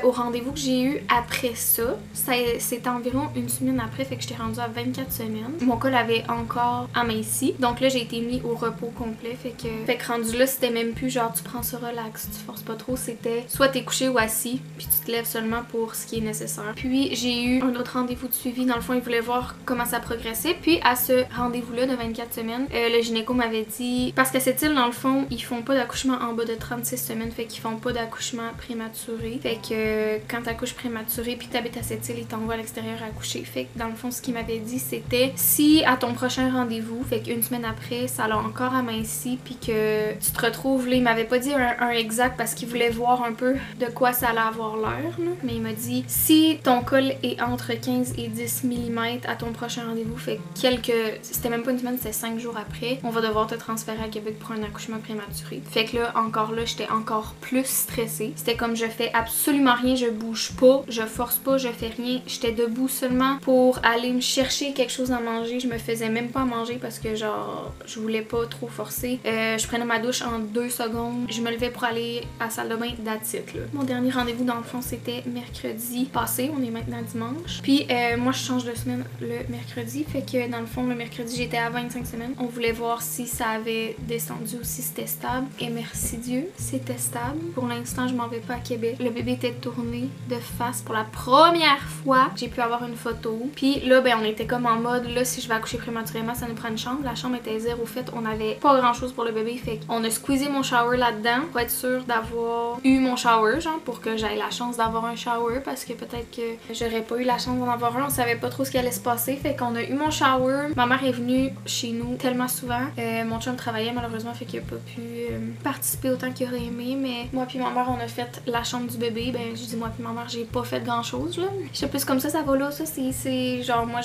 au rendez-vous que j'ai eu après ça, c'était environ une semaine après, fait que j'étais rendue à 24 semaines. Mon col avait encore aminci. Donc là j'ai été mis au repos complet. Fait que rendu là, c'était même plus genre tu prends ça relax, tu forces pas trop. C'était soit t'es couché ou assis, puis tu te lèves seulement pour ce qui est nécessaire. Puis j'ai eu un autre rendez-vous de suivi. Dans le fond, il voulait voir comment ça progressait. Puis à ce rendez-vous-là de 24 semaines, le gynéco m'avait dit, parce qu'à cette île, dans le fond, ils font pas d'accouchement en bas de 36 semaines, fait qu'ils font pas d'accouchement prématuré. Fait que quand t'accouches prématuré puis t'habites à cette île, ils t'envoient à l'extérieur à accoucher. Fait que dans le fond, ce qu'il m'avait dit, c'était si à ton prochain rendez-vous, fait qu'une semaine après, ça l'a encore aminci, puis que tu te retrouves là, il m'avait pas dit un exact parce qu'il voulait voir un peu de quoi ça allait avoir l'air, mais il m'a dit si ton col est entre 15 et 10 mm à ton prochain rendez-vous, fait c'était même pas une semaine, c'était 5 jours après, on va devoir te transférer à Québec pour un accouchement prématuré. Fait que là, j'étais encore plus stressée. C'était comme je fais absolument rien, je bouge pas, je force pas, je fais rien. J'étais debout seulement pour aller me chercher quelque chose à manger. Je me faisais même pas à manger parce que genre, je voulais pas trop forcer. Je prenais ma douche en 2 secondes. Je me levais pour aller à la salle de bain, that's it, là. Mon dernier rendez-vous dans le fond c'était mercredi passé, on est maintenant dimanche. Puis moi je change de semaine le mercredi, fait que dans le fond le mercredi j'étais à 25 semaines. On voulait voir si ça avait descendu ou si c'était stable. Et merci Dieu, c'était stable. Pour l'instant je m'en vais pas à Québec. Le bébé était tourné de face pour la première fois. J'ai pu avoir une photo. Puis là ben on était comme en mode là si je vais accoucher prématurément ça nous prend une chambre. La chambre était zéro faite, on avait pas grand chose pour le bébé, fait qu'on a squeezé mon shower là-dedans pour être sûr d'avoir eu mon shower, genre pour que j'aie la chance d'avoir un shower, parce que peut-être que j'aurais pas eu la chance d'en avoir un, on savait pas trop ce qui allait se passer, fait qu'on a eu mon shower. Ma mère est venue chez nous tellement souvent, mon chum travaillait malheureusement, fait qu'il a pas pu participer autant qu'il aurait aimé, mais moi puis ma mère on a fait la chambre du bébé. Ben je dis moi puis ma mère j'ai pas fait grand chose là, je sais plus comme ça va là, ça c'est genre moi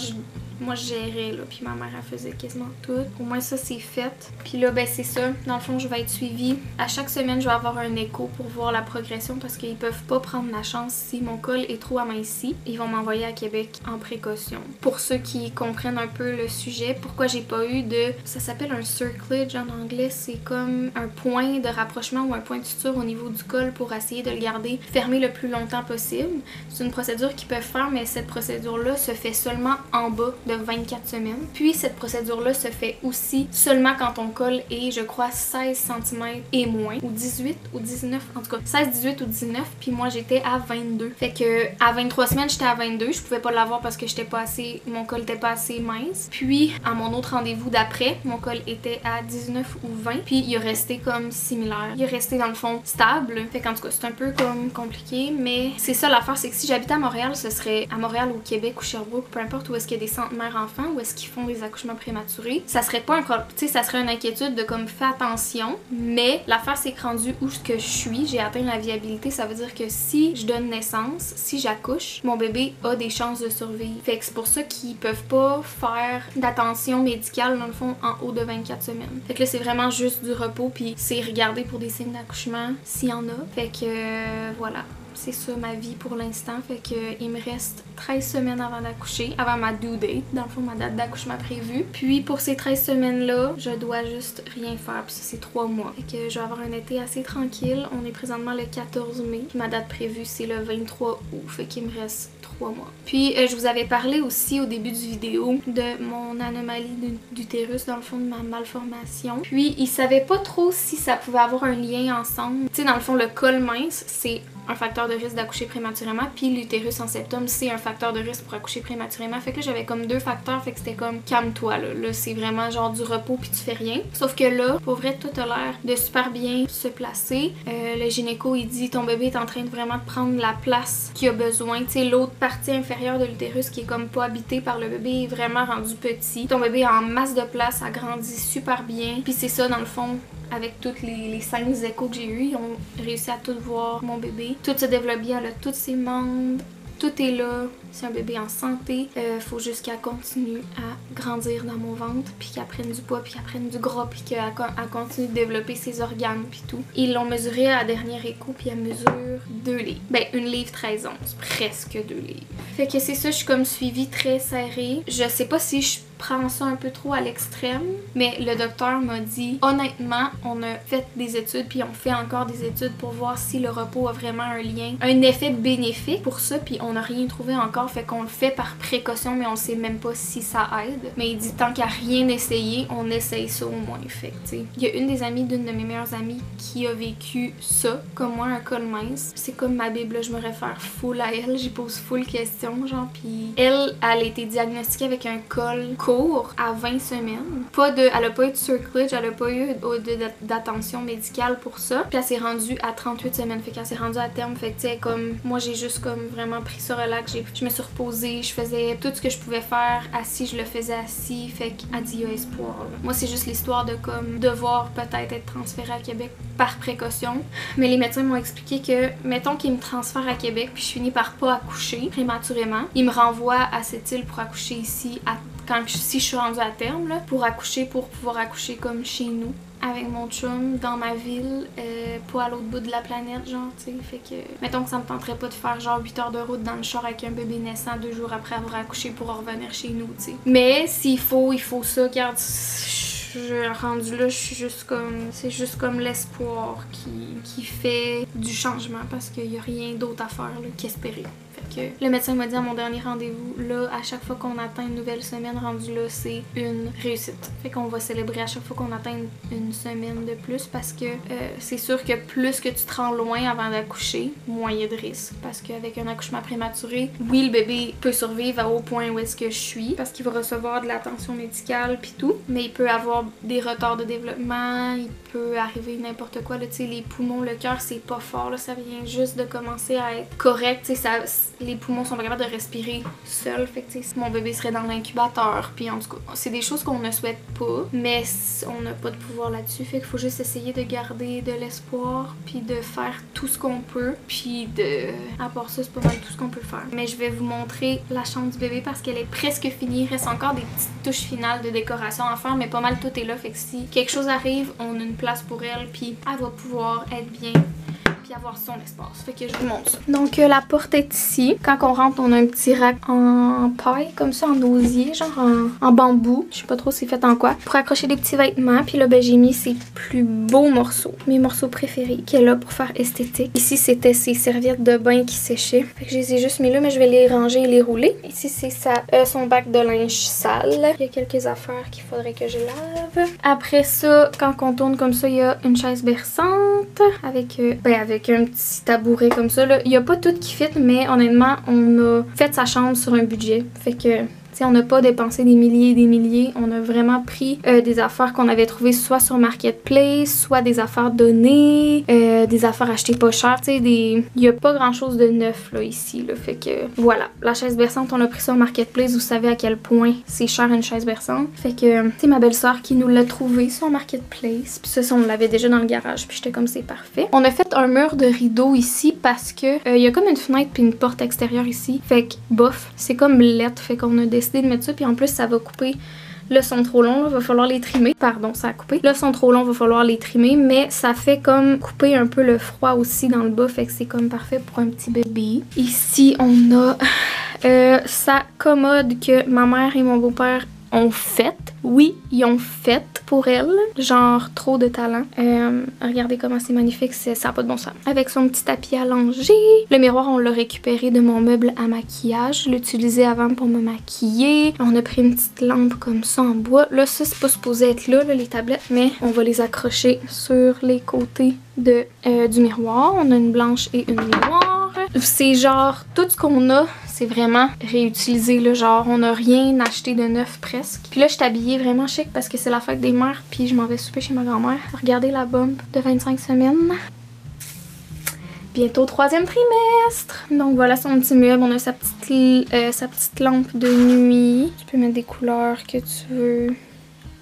moi je gérais là, puis ma mère elle faisait quasiment tout. Au moins ça c'est fait. Puis là ben c'est ça, dans le fond je vais être suivie. À chaque semaine je vais avoir un écho pour voir la progression parce qu'ils peuvent pas prendre la chance si mon col est trop aminci. Ils vont m'envoyer à Québec en précaution. Pour ceux qui comprennent un peu le sujet, pourquoi j'ai pas eu de... Ça s'appelle un circlage en anglais, c'est comme un point de rapprochement ou un point de suture au niveau du col pour essayer de le garder fermé le plus longtemps possible. C'est une procédure qu'ils peuvent faire, mais cette procédure-là se fait seulement en bas de 24 semaines. Puis cette procédure-là se fait aussi seulement quand ton col est, je crois, 16 cm et moins, ou 18 ou 19, en tout cas 16, 18 ou 19, puis moi j'étais à 22. Fait que à 23 semaines, j'étais à 22, je pouvais pas l'avoir parce que j'étais pas assez, mon col était pas assez mince. Puis à mon autre rendez-vous d'après, mon col était à 19 ou 20, puis il est resté comme similaire. Il est resté dans le fond stable. Fait qu'en tout cas, c'est un peu comme compliqué, mais c'est ça l'affaire, c'est que si j'habitais à Montréal, ce serait à Montréal ou au Québec ou Sherbrooke, peu importe où est-ce qu'il y a des centres mères-enfants, où est-ce qu'ils font des accouchements prématurés, ça serait pas un problème, tu sais, ça serait une inquiétude de comme fais attention, mais l'affaire c'est que rendu où ce que je suis, j'ai atteint la viabilité, ça veut dire que si je donne naissance, si j'accouche, mon bébé a des chances de survivre. Fait que c'est pour ça qu'ils peuvent pas faire d'attention médicale dans le fond en haut de 24 semaines. Fait que là c'est vraiment juste du repos puis c'est regarder pour des signes d'accouchement s'il y en a. Fait que voilà. C'est ça ma vie pour l'instant, fait que il me reste 13 semaines avant d'accoucher, avant ma due date, dans le fond ma date d'accouchement prévue. Puis pour ces 13 semaines-là, je dois juste rien faire, puis ça c'est 3 mois. Fait que je vais avoir un été assez tranquille, on est présentement le 14 mai, puis ma date prévue c'est le 23 août, fait qu'il me reste 3 mois. Puis je vous avais parlé aussi au début du vidéo de mon anomalie d'utérus, dans le fond de ma malformation. Puis ils savaient pas trop si ça pouvait avoir un lien ensemble. Tu sais, dans le fond le col mince c'est un facteur de risque d'accoucher prématurément, puis l'utérus en septum c'est un facteur de risque pour accoucher prématurément. Fait que là j'avais comme 2 facteurs, fait que c'était comme calme-toi là. Là c'est vraiment genre du repos puis tu fais rien. Sauf que là, pour vrai, tout a l'air de super bien se placer. Le gynéco il dit ton bébé est en train de vraiment de prendre la place qu'il a besoin. Tu sais, l'autre partie inférieure de l'utérus qui est comme pas habitée par le bébé est vraiment rendu petit. Ton bébé a en masse de place, a grandi super bien. Puis c'est ça dans le fond. Avec tous les 5 échos que j'ai eus, ils ont réussi à tout voir mon bébé. Tout se développe bien, elle a tous ses membres, tout est là. C'est un bébé en santé. Faut juste qu'elle continue à grandir dans mon ventre, puis qu'elle prenne du poids, puis qu'elle prenne du gras, puis qu'elle continue de développer ses organes, puis tout. Ils l'ont mesuré à la dernière écho, puis elle mesure 2 livres. Ben, 1 livre 13 onces, presque 2 livres. Fait que c'est ça, je suis comme suivie très serrée. Je sais pas si je prends ça un peu trop à l'extrême, mais le docteur m'a dit, honnêtement, on a fait des études, puis on fait encore des études pour voir si le repos a vraiment un lien, un effet bénéfique pour ça, puis on n'a rien trouvé encore, fait qu'on le fait par précaution, mais on sait même pas si ça aide. Mais il dit, tant qu'il n'y a rien essayé, on essaye ça au moins, fait que, tu sais. Il y a une des amies d'une de mes meilleures amies qui a vécu ça, comme moi, un col mince. C'est comme ma bible, là, je me réfère full à elle, j'y pose full questions, genre, puis elle a été diagnostiquée avec un col court à 20 semaines. Elle a pas eu de circlage, elle a pas eu d'attention médicale pour ça. Puis elle s'est rendue à 38 semaines, fait qu'elle s'est rendue à terme, fait que tu sais, comme moi j'ai juste comme vraiment pris ça relax, je me suis reposée, je faisais tout ce que je pouvais faire assis, je le faisais assis, fait qu'elle dit il y a espoir. Là. Moi c'est juste l'histoire de comme devoir peut-être être transférée à Québec par précaution. Mais les médecins m'ont expliqué que, mettons qu'ils me transfèrent à Québec puis je finis par pas accoucher prématurément, ils me renvoient à cette île pour accoucher ici si je suis rendue à terme, là, pour pouvoir accoucher comme chez nous, avec mon chum, dans ma ville, pas à l'autre bout de la planète, genre, tu sais, fait que... Mettons que ça me tenterait pas de faire genre 8 heures de route dans le char avec un bébé naissant 2 jours après avoir accouché pour revenir chez nous, tu sais. Mais s'il faut, il faut ça, regarde... rendu là, je suis juste comme... C'est juste comme l'espoir qui fait du changement, parce qu'il y a rien d'autre à faire, là, qu'espérer. Que le médecin m'a dit à mon dernier rendez-vous, là, à chaque fois qu'on atteint une nouvelle semaine, rendu là, c'est une réussite. Fait qu'on va célébrer à chaque fois qu'on atteint une semaine de plus, parce que c'est sûr que plus que tu te rends loin avant d'accoucher, moins il y a de risques. Parce qu'avec un accouchement prématuré, oui, le bébé peut survivre au point où est-ce que je suis, parce qu'il va recevoir de l'attention médicale puis tout, mais il peut avoir des retards de développement, il peut arriver n'importe quoi, là, tu sais, les poumons, le cœur, c'est pas fort, là, ça vient juste de commencer à être correct, tu sais, les poumons sont pas capables de respirer seuls. Fait que si mon bébé serait dans l'incubateur, puis en tout cas, c'est des choses qu'on ne souhaite pas, mais on n'a pas de pouvoir là-dessus. Fait qu'il faut juste essayer de garder de l'espoir, puis de faire tout ce qu'on peut, puis à part ça, c'est pas mal tout ce qu'on peut faire. Mais je vais vous montrer la chambre du bébé parce qu'elle est presque finie. Il reste encore des petites touches finales de décoration à faire, mais pas mal tout est là. Fait que si quelque chose arrive, on a une place pour elle, puis elle va pouvoir être bien, puis avoir son espace. Fait que je vous montre ça. Donc la porte est ici. Quand on rentre, on a un petit rack en paille, comme ça, en osier, genre en bambou. Je sais pas trop c'est fait en quoi. Pour accrocher des petits vêtements. Puis là, ben, j'ai mis ses plus beaux morceaux. Mes morceaux préférés qu'elle a pour faire esthétique. Ici, c'était ses serviettes de bain qui séchaient. Fait que je les ai juste mis là, mais je vais les ranger et les rouler. Ici, c'est son bac de linge sale. Il y a quelques affaires qu'il faudrait que je lave. Après ça, quand on tourne comme ça, il y a une chaise berçante avec un petit tabouret comme ça. Là. Il n'y a pas tout qui fit, mais honnêtement, on a fait sa chambre sur un budget. Fait que, on n'a pas dépensé des milliers et des milliers. On a vraiment pris des affaires qu'on avait trouvées soit sur Marketplace, soit des affaires données, des affaires achetées pas cher. Il n'y a pas grand chose de neuf là, ici. Là. Fait que voilà. La chaise berçante, on a pris ça sur Marketplace. Vous savez à quel point c'est cher une chaise berçante. Fait que c'est ma belle-sœur qui nous l'a trouvée sur Marketplace. Puis ça, on l'avait déjà dans le garage. Puis j'étais comme c'est parfait. On a fait un mur de rideaux ici parce que il y a comme une fenêtre puis une porte extérieure ici. Fait que bof, c'est comme lettre. Fait qu'on a décidé de mettre ça, puis en plus ça va couper. Là, sont trop longs, il va falloir les trimer. Pardon, ça a coupé. Là, sont trop longs, il va falloir les trimer, mais ça fait comme couper un peu le froid aussi dans le bas, fait que c'est comme parfait pour un petit bébé. Ici, on a sa commode que ma mère et mon beau-père ont faite. Oui, ils ont fait pour elle. Genre, trop de talent. Regardez comment c'est magnifique, ça n'a pas de bon sens. Avec son petit tapis allongé. Le miroir, on l'a récupéré de mon meuble à maquillage. Je l'utilisais avant pour me maquiller. On a pris une petite lampe comme ça en bois. Là, ça, c'est pas supposé être là, les tablettes, mais on va les accrocher sur les côtés du miroir. On a une blanche et une noire. C'est genre, tout ce qu'on a, c'est vraiment réutilisé, là, genre on n'a rien acheté de neuf presque. Puis là, je suis habillée vraiment chic parce que c'est la fête des mères, puis je m'en vais souper chez ma grand-mère. Regardez la bombe de 25 semaines. Bientôt 3e trimestre. Donc voilà son petit meuble. On a sa petite lampe de nuit. Tu peux mettre des couleurs que tu veux.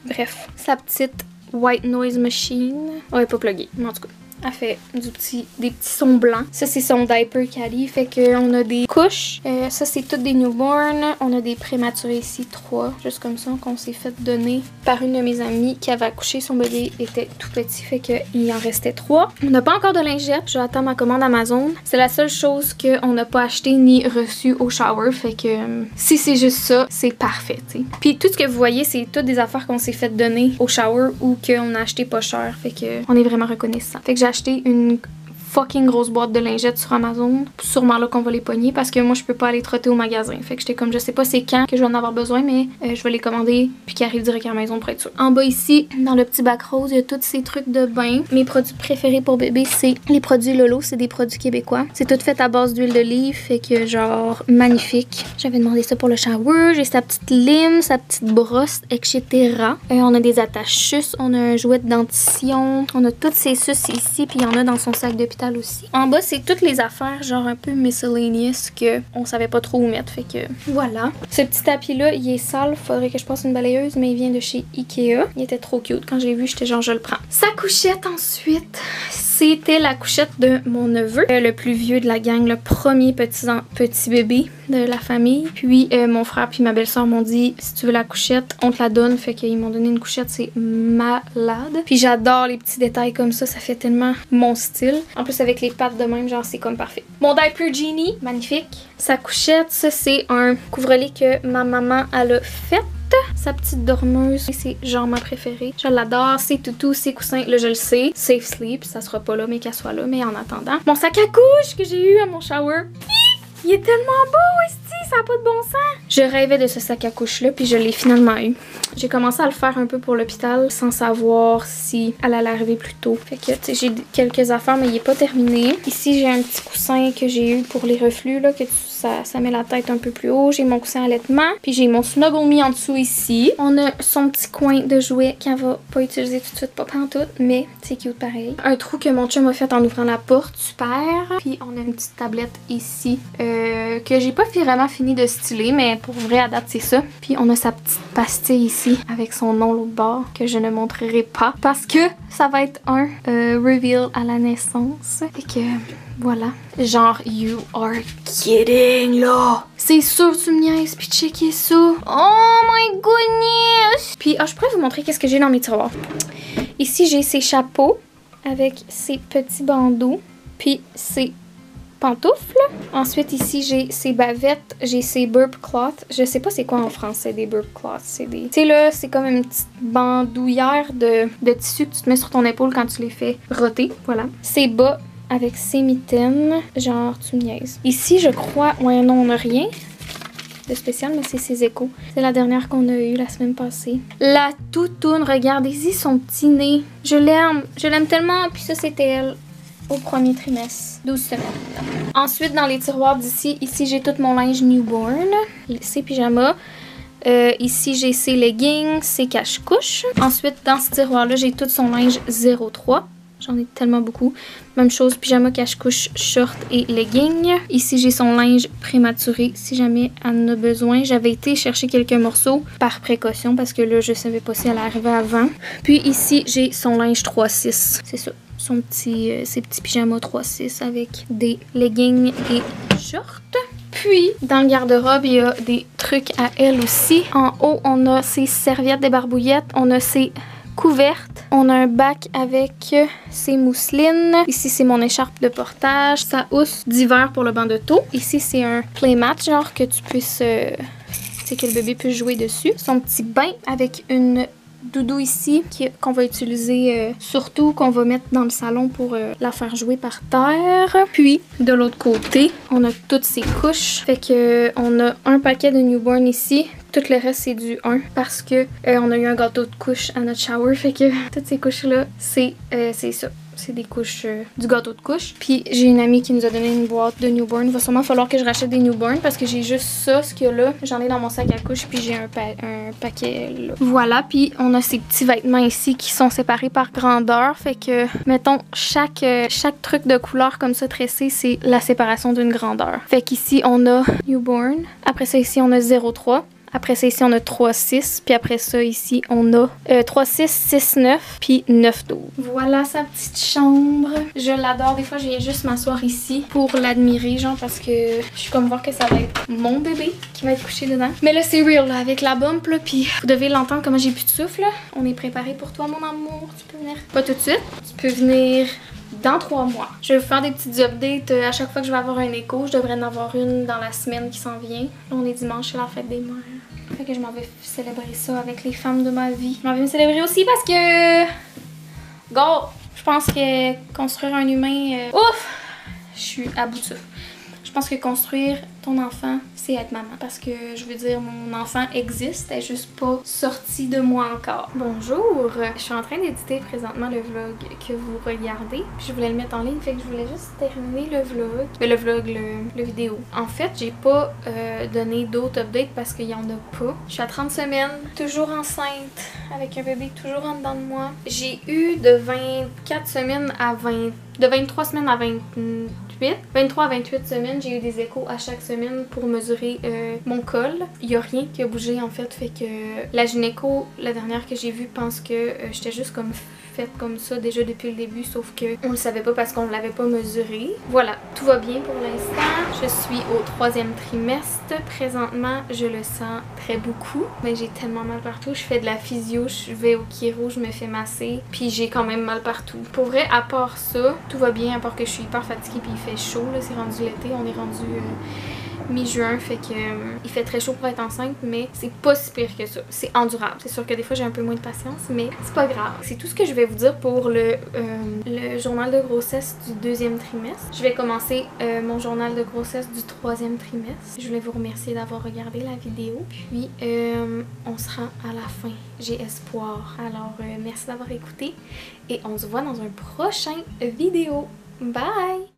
Bref, sa petite white noise machine. Ouais, pas pluguée, mais en tout cas. Elle fait des petits sons blancs. Ça, c'est son diaper caddy. Fait qu'on a des couches. Ça, c'est toutes des newborns. On a des prématurés ici, 3. Juste comme ça, qu'on s'est fait donner par une de mes amies qui avait accouché. Son bébé était tout petit. Fait qu'il en restait 3. On n'a pas encore de lingette. Je vais attendre ma commande Amazon. C'est la seule chose qu'on n'a pas acheté ni reçu au shower. Fait que si c'est juste ça, c'est parfait, t'sais. Puis tout ce que vous voyez, c'est toutes des affaires qu'on s'est fait donner au shower ou qu'on a acheté pas cher. Fait que on est vraiment reconnaissant. Fait que j'ai acheté une fucking grosse boîte de lingettes sur Amazon. Sûrement là qu'on va les pogner parce que moi je peux pas aller trotter au magasin. Fait que j'étais comme je sais pas c'est quand que je vais en avoir besoin, mais je vais les commander puis qu'ils arrivent direct à la maison pour être sûr. En bas ici, dans le petit bac rose, il y a tous ces trucs de bain. Mes produits préférés pour bébé, c'est les produits Lolo, c'est des produits québécois. C'est tout fait à base d'huile d'olive, fait que genre magnifique. J'avais demandé ça pour le shower. J'ai sa petite lime, sa petite brosse, etc. On a des attaches suces, on a un jouet de dentition, on a toutes ces suces ici, puis il y en a dans son sac d'hôpital aussi. En bas, c'est toutes les affaires genre un peu miscellaneous que on savait pas trop où mettre, fait que voilà. Ce petit tapis-là, il est sale, faudrait que je passe une balayeuse, mais il vient de chez Ikea. Il était trop cute. Quand j'ai vu, j'étais genre je le prends. Sa couchette ensuite, c'était la couchette de mon neveu, le plus vieux de la gang, le premier petit bébé de la famille. Puis mon frère puis ma belle-sœur m'ont dit si tu veux la couchette, on te la donne. Fait qu'ils m'ont donné une couchette, c'est malade. Puis j'adore les petits détails comme ça fait tellement mon style. En plus avec les pattes de même, genre c'est comme parfait. Mon diaper Genie, magnifique. Sa couchette, ça c'est un couvre-lit que ma maman elle a fait. Sa petite dormeuse, c'est genre ma préférée. Je l'adore, ses toutous, ses coussins, là je le sais. Safe sleep, ça sera pas là mais qu'elle soit là, mais en attendant. Mon sac à couche que j'ai eu à mon shower. Il est tellement beau, esti, ça n'a pas de bon sens. Je rêvais de ce sac à couche-là, puis je l'ai finalement eu. J'ai commencé à le faire un peu pour l'hôpital sans savoir si elle allait arriver plus tôt. Fait que, tu sais, j'ai quelques affaires, mais il n'est pas terminé. Ici, j'ai un petit coussin que j'ai eu pour les reflux, là, que ça met la tête un peu plus haut. J'ai mon coussin allaitement, puis j'ai mon Snuggle Me en dessous ici. On a son petit coin de jouets qu'elle va pas utiliser tout de suite, pas pantoute, mais c'est cute pareil. Un trou que mon chum a fait en ouvrant la porte, super. Puis on a une petite tablette ici que j'ai pas vraiment fini de styler, mais pour vrai, à date, c'est ça. Puis on a sa petite pastille ici avec son nom l'autre bord que je ne montrerai pas parce que ça va être un reveal à la naissance. Et que voilà. Genre, you are kidding là! C'est sûr, tu me niaises, puis checker ça. Oh my goodness! Puis, je pourrais vous montrer qu'est-ce que j'ai dans mes tiroirs. Ici, j'ai ces chapeaux avec ces petits bandeaux, puis ces pantoufles. Ensuite, ici, j'ai ces bavettes, j'ai ces burp cloths. Je sais pas c'est quoi en français, des burp cloths. C'est des... Tu sais, là, c'est comme une petite bandoulière de tissu que tu te mets sur ton épaule quand tu les fais roter. Voilà. Ces bas avec ces mitaines. Genre, tu me niaises. Ici, je crois... Ouais, non, on n'a rien de spécial, mais c'est ces échos. C'est la dernière qu'on a eue la semaine passée. La toutoune, regardez-y son petit nez. Je l'aime tellement. Puis ça, c'était elle au premier trimestre, 12 semaines. Ensuite, dans les tiroirs d'ici, ici, j'ai tout mon linge newborn, ces pyjamas. Ici, j'ai ses leggings, ses cache-couches. Ensuite, dans ce tiroir-là, j'ai tout son linge 03. J'en ai tellement beaucoup. Même chose, pyjama, cache-couche, short et leggings. Ici, j'ai son linge prématuré si jamais elle en a besoin. J'avais été chercher quelques morceaux par précaution parce que là, je savais pas si elle arrivait avant. Puis ici, j'ai son linge 3-6. C'est ça. Ses petits pyjamas 3-6 avec des leggings et shorts. Puis, dans le garde-robe, il y a des trucs à elle aussi. En haut, on a ses serviettes débarbouillettes. On a ses couvertes. On a un bac avec ses mousselines. Ici, c'est mon écharpe de portage. Sa housse d'hiver pour le banc d'auto. Ici, c'est un playmat, genre que tu puisses... tu sais, que le bébé puisse jouer dessus. Son petit bain avec une doudou ici qu'on va utiliser surtout qu'on va mettre dans le salon pour la faire jouer par terre. Puis de l'autre côté, on a toutes ces couches. Fait que on a un paquet de newborn ici. Tout le reste c'est du 1 parce que on a eu un gâteau de couches à notre shower. Fait que toutes ces couches là, c'est ça. C'est des couches, du gâteau de couches. Puis j'ai une amie qui nous a donné une boîte de newborn. Il va sûrement falloir que je rachète des newborn parce que j'ai juste ça, ce qu'il y a là. J'en ai dans mon sac à couches, puis j'ai un paquet là. Voilà, puis on a ces petits vêtements ici qui sont séparés par grandeur. Fait que, mettons, chaque truc de couleur comme ça tressé, c'est la séparation d'une grandeur. Fait qu'ici, on a newborn. Après ça, ici, on a 0,3. Après ça, ici, on a 3,6. Puis après ça, ici, on a 3,6, 6,9, puis 9,12. Voilà sa petite chambre. Je l'adore. Des fois, je viens juste m'asseoir ici pour l'admirer, genre, parce que je suis comme voir que ça va être mon bébé qui va être couché dedans. Mais là, c'est real, là, avec la bump, là, puis vous devez l'entendre comment j'ai plus de souffle, là. On est préparé pour toi, mon amour. Tu peux venir. Pas tout de suite. Tu peux venir dans 3 mois. Je vais vous faire des petites updates à chaque fois que je vais avoir un écho. Je devrais en avoir une dans la semaine qui s'en vient. Là, on est dimanche, c'est la fête des mères. Fait que je m'en vais célébrer ça avec les femmes de ma vie. Je m'en vais me célébrer aussi parce que... Go! Je pense que construire un humain... Ouf! Je suis à bout de souffle. Je pense que construire ton enfant, c'est être maman. Parce que, je veux dire, mon enfant existe, elle est juste pas sortie de moi encore. Bonjour! Je suis en train d'éditer présentement le vlog que vous regardez. Puis je voulais le mettre en ligne, fait que je voulais juste terminer le vlog. Le vlog, le vidéo. En fait, j'ai pas donné d'autres updates parce qu'il y en a pas. Je suis à 30 semaines, toujours enceinte, avec un bébé toujours en dedans de moi. J'ai eu de 24 semaines à 20... De 23 semaines à 28, 23 à 28 semaines, j'ai eu des échos à chaque semaine pour mesurer mon col. Il n'y a rien qui a bougé en fait que la gynéco, la dernière que j'ai vue, pense que j'étais juste comme faite comme ça déjà depuis le début, sauf que on le savait pas parce qu'on ne l'avait pas mesuré. Voilà, tout va bien pour l'instant. Je suis au 3e trimestre. Présentement, je le sens très beaucoup. Mais j'ai tellement mal partout. Je fais de la physio, je vais au chiro, je me fais masser. Puis j'ai quand même mal partout. Pour vrai, à part ça, tout va bien, à part que je suis hyper fatiguée puis il fait chaud. Là, c'est rendu l'été, on est rendu... mi-juin, fait que il fait très chaud pour être enceinte, mais c'est pas si pire que ça. C'est endurable. C'est sûr que des fois j'ai un peu moins de patience, mais c'est pas grave. C'est tout ce que je vais vous dire pour le journal de grossesse du 2e trimestre. Je vais commencer mon journal de grossesse du 3e trimestre. Je voulais vous remercier d'avoir regardé la vidéo, puis on se rend à la fin. J'ai espoir. Alors merci d'avoir écouté et on se voit dans un prochain vidéo. Bye!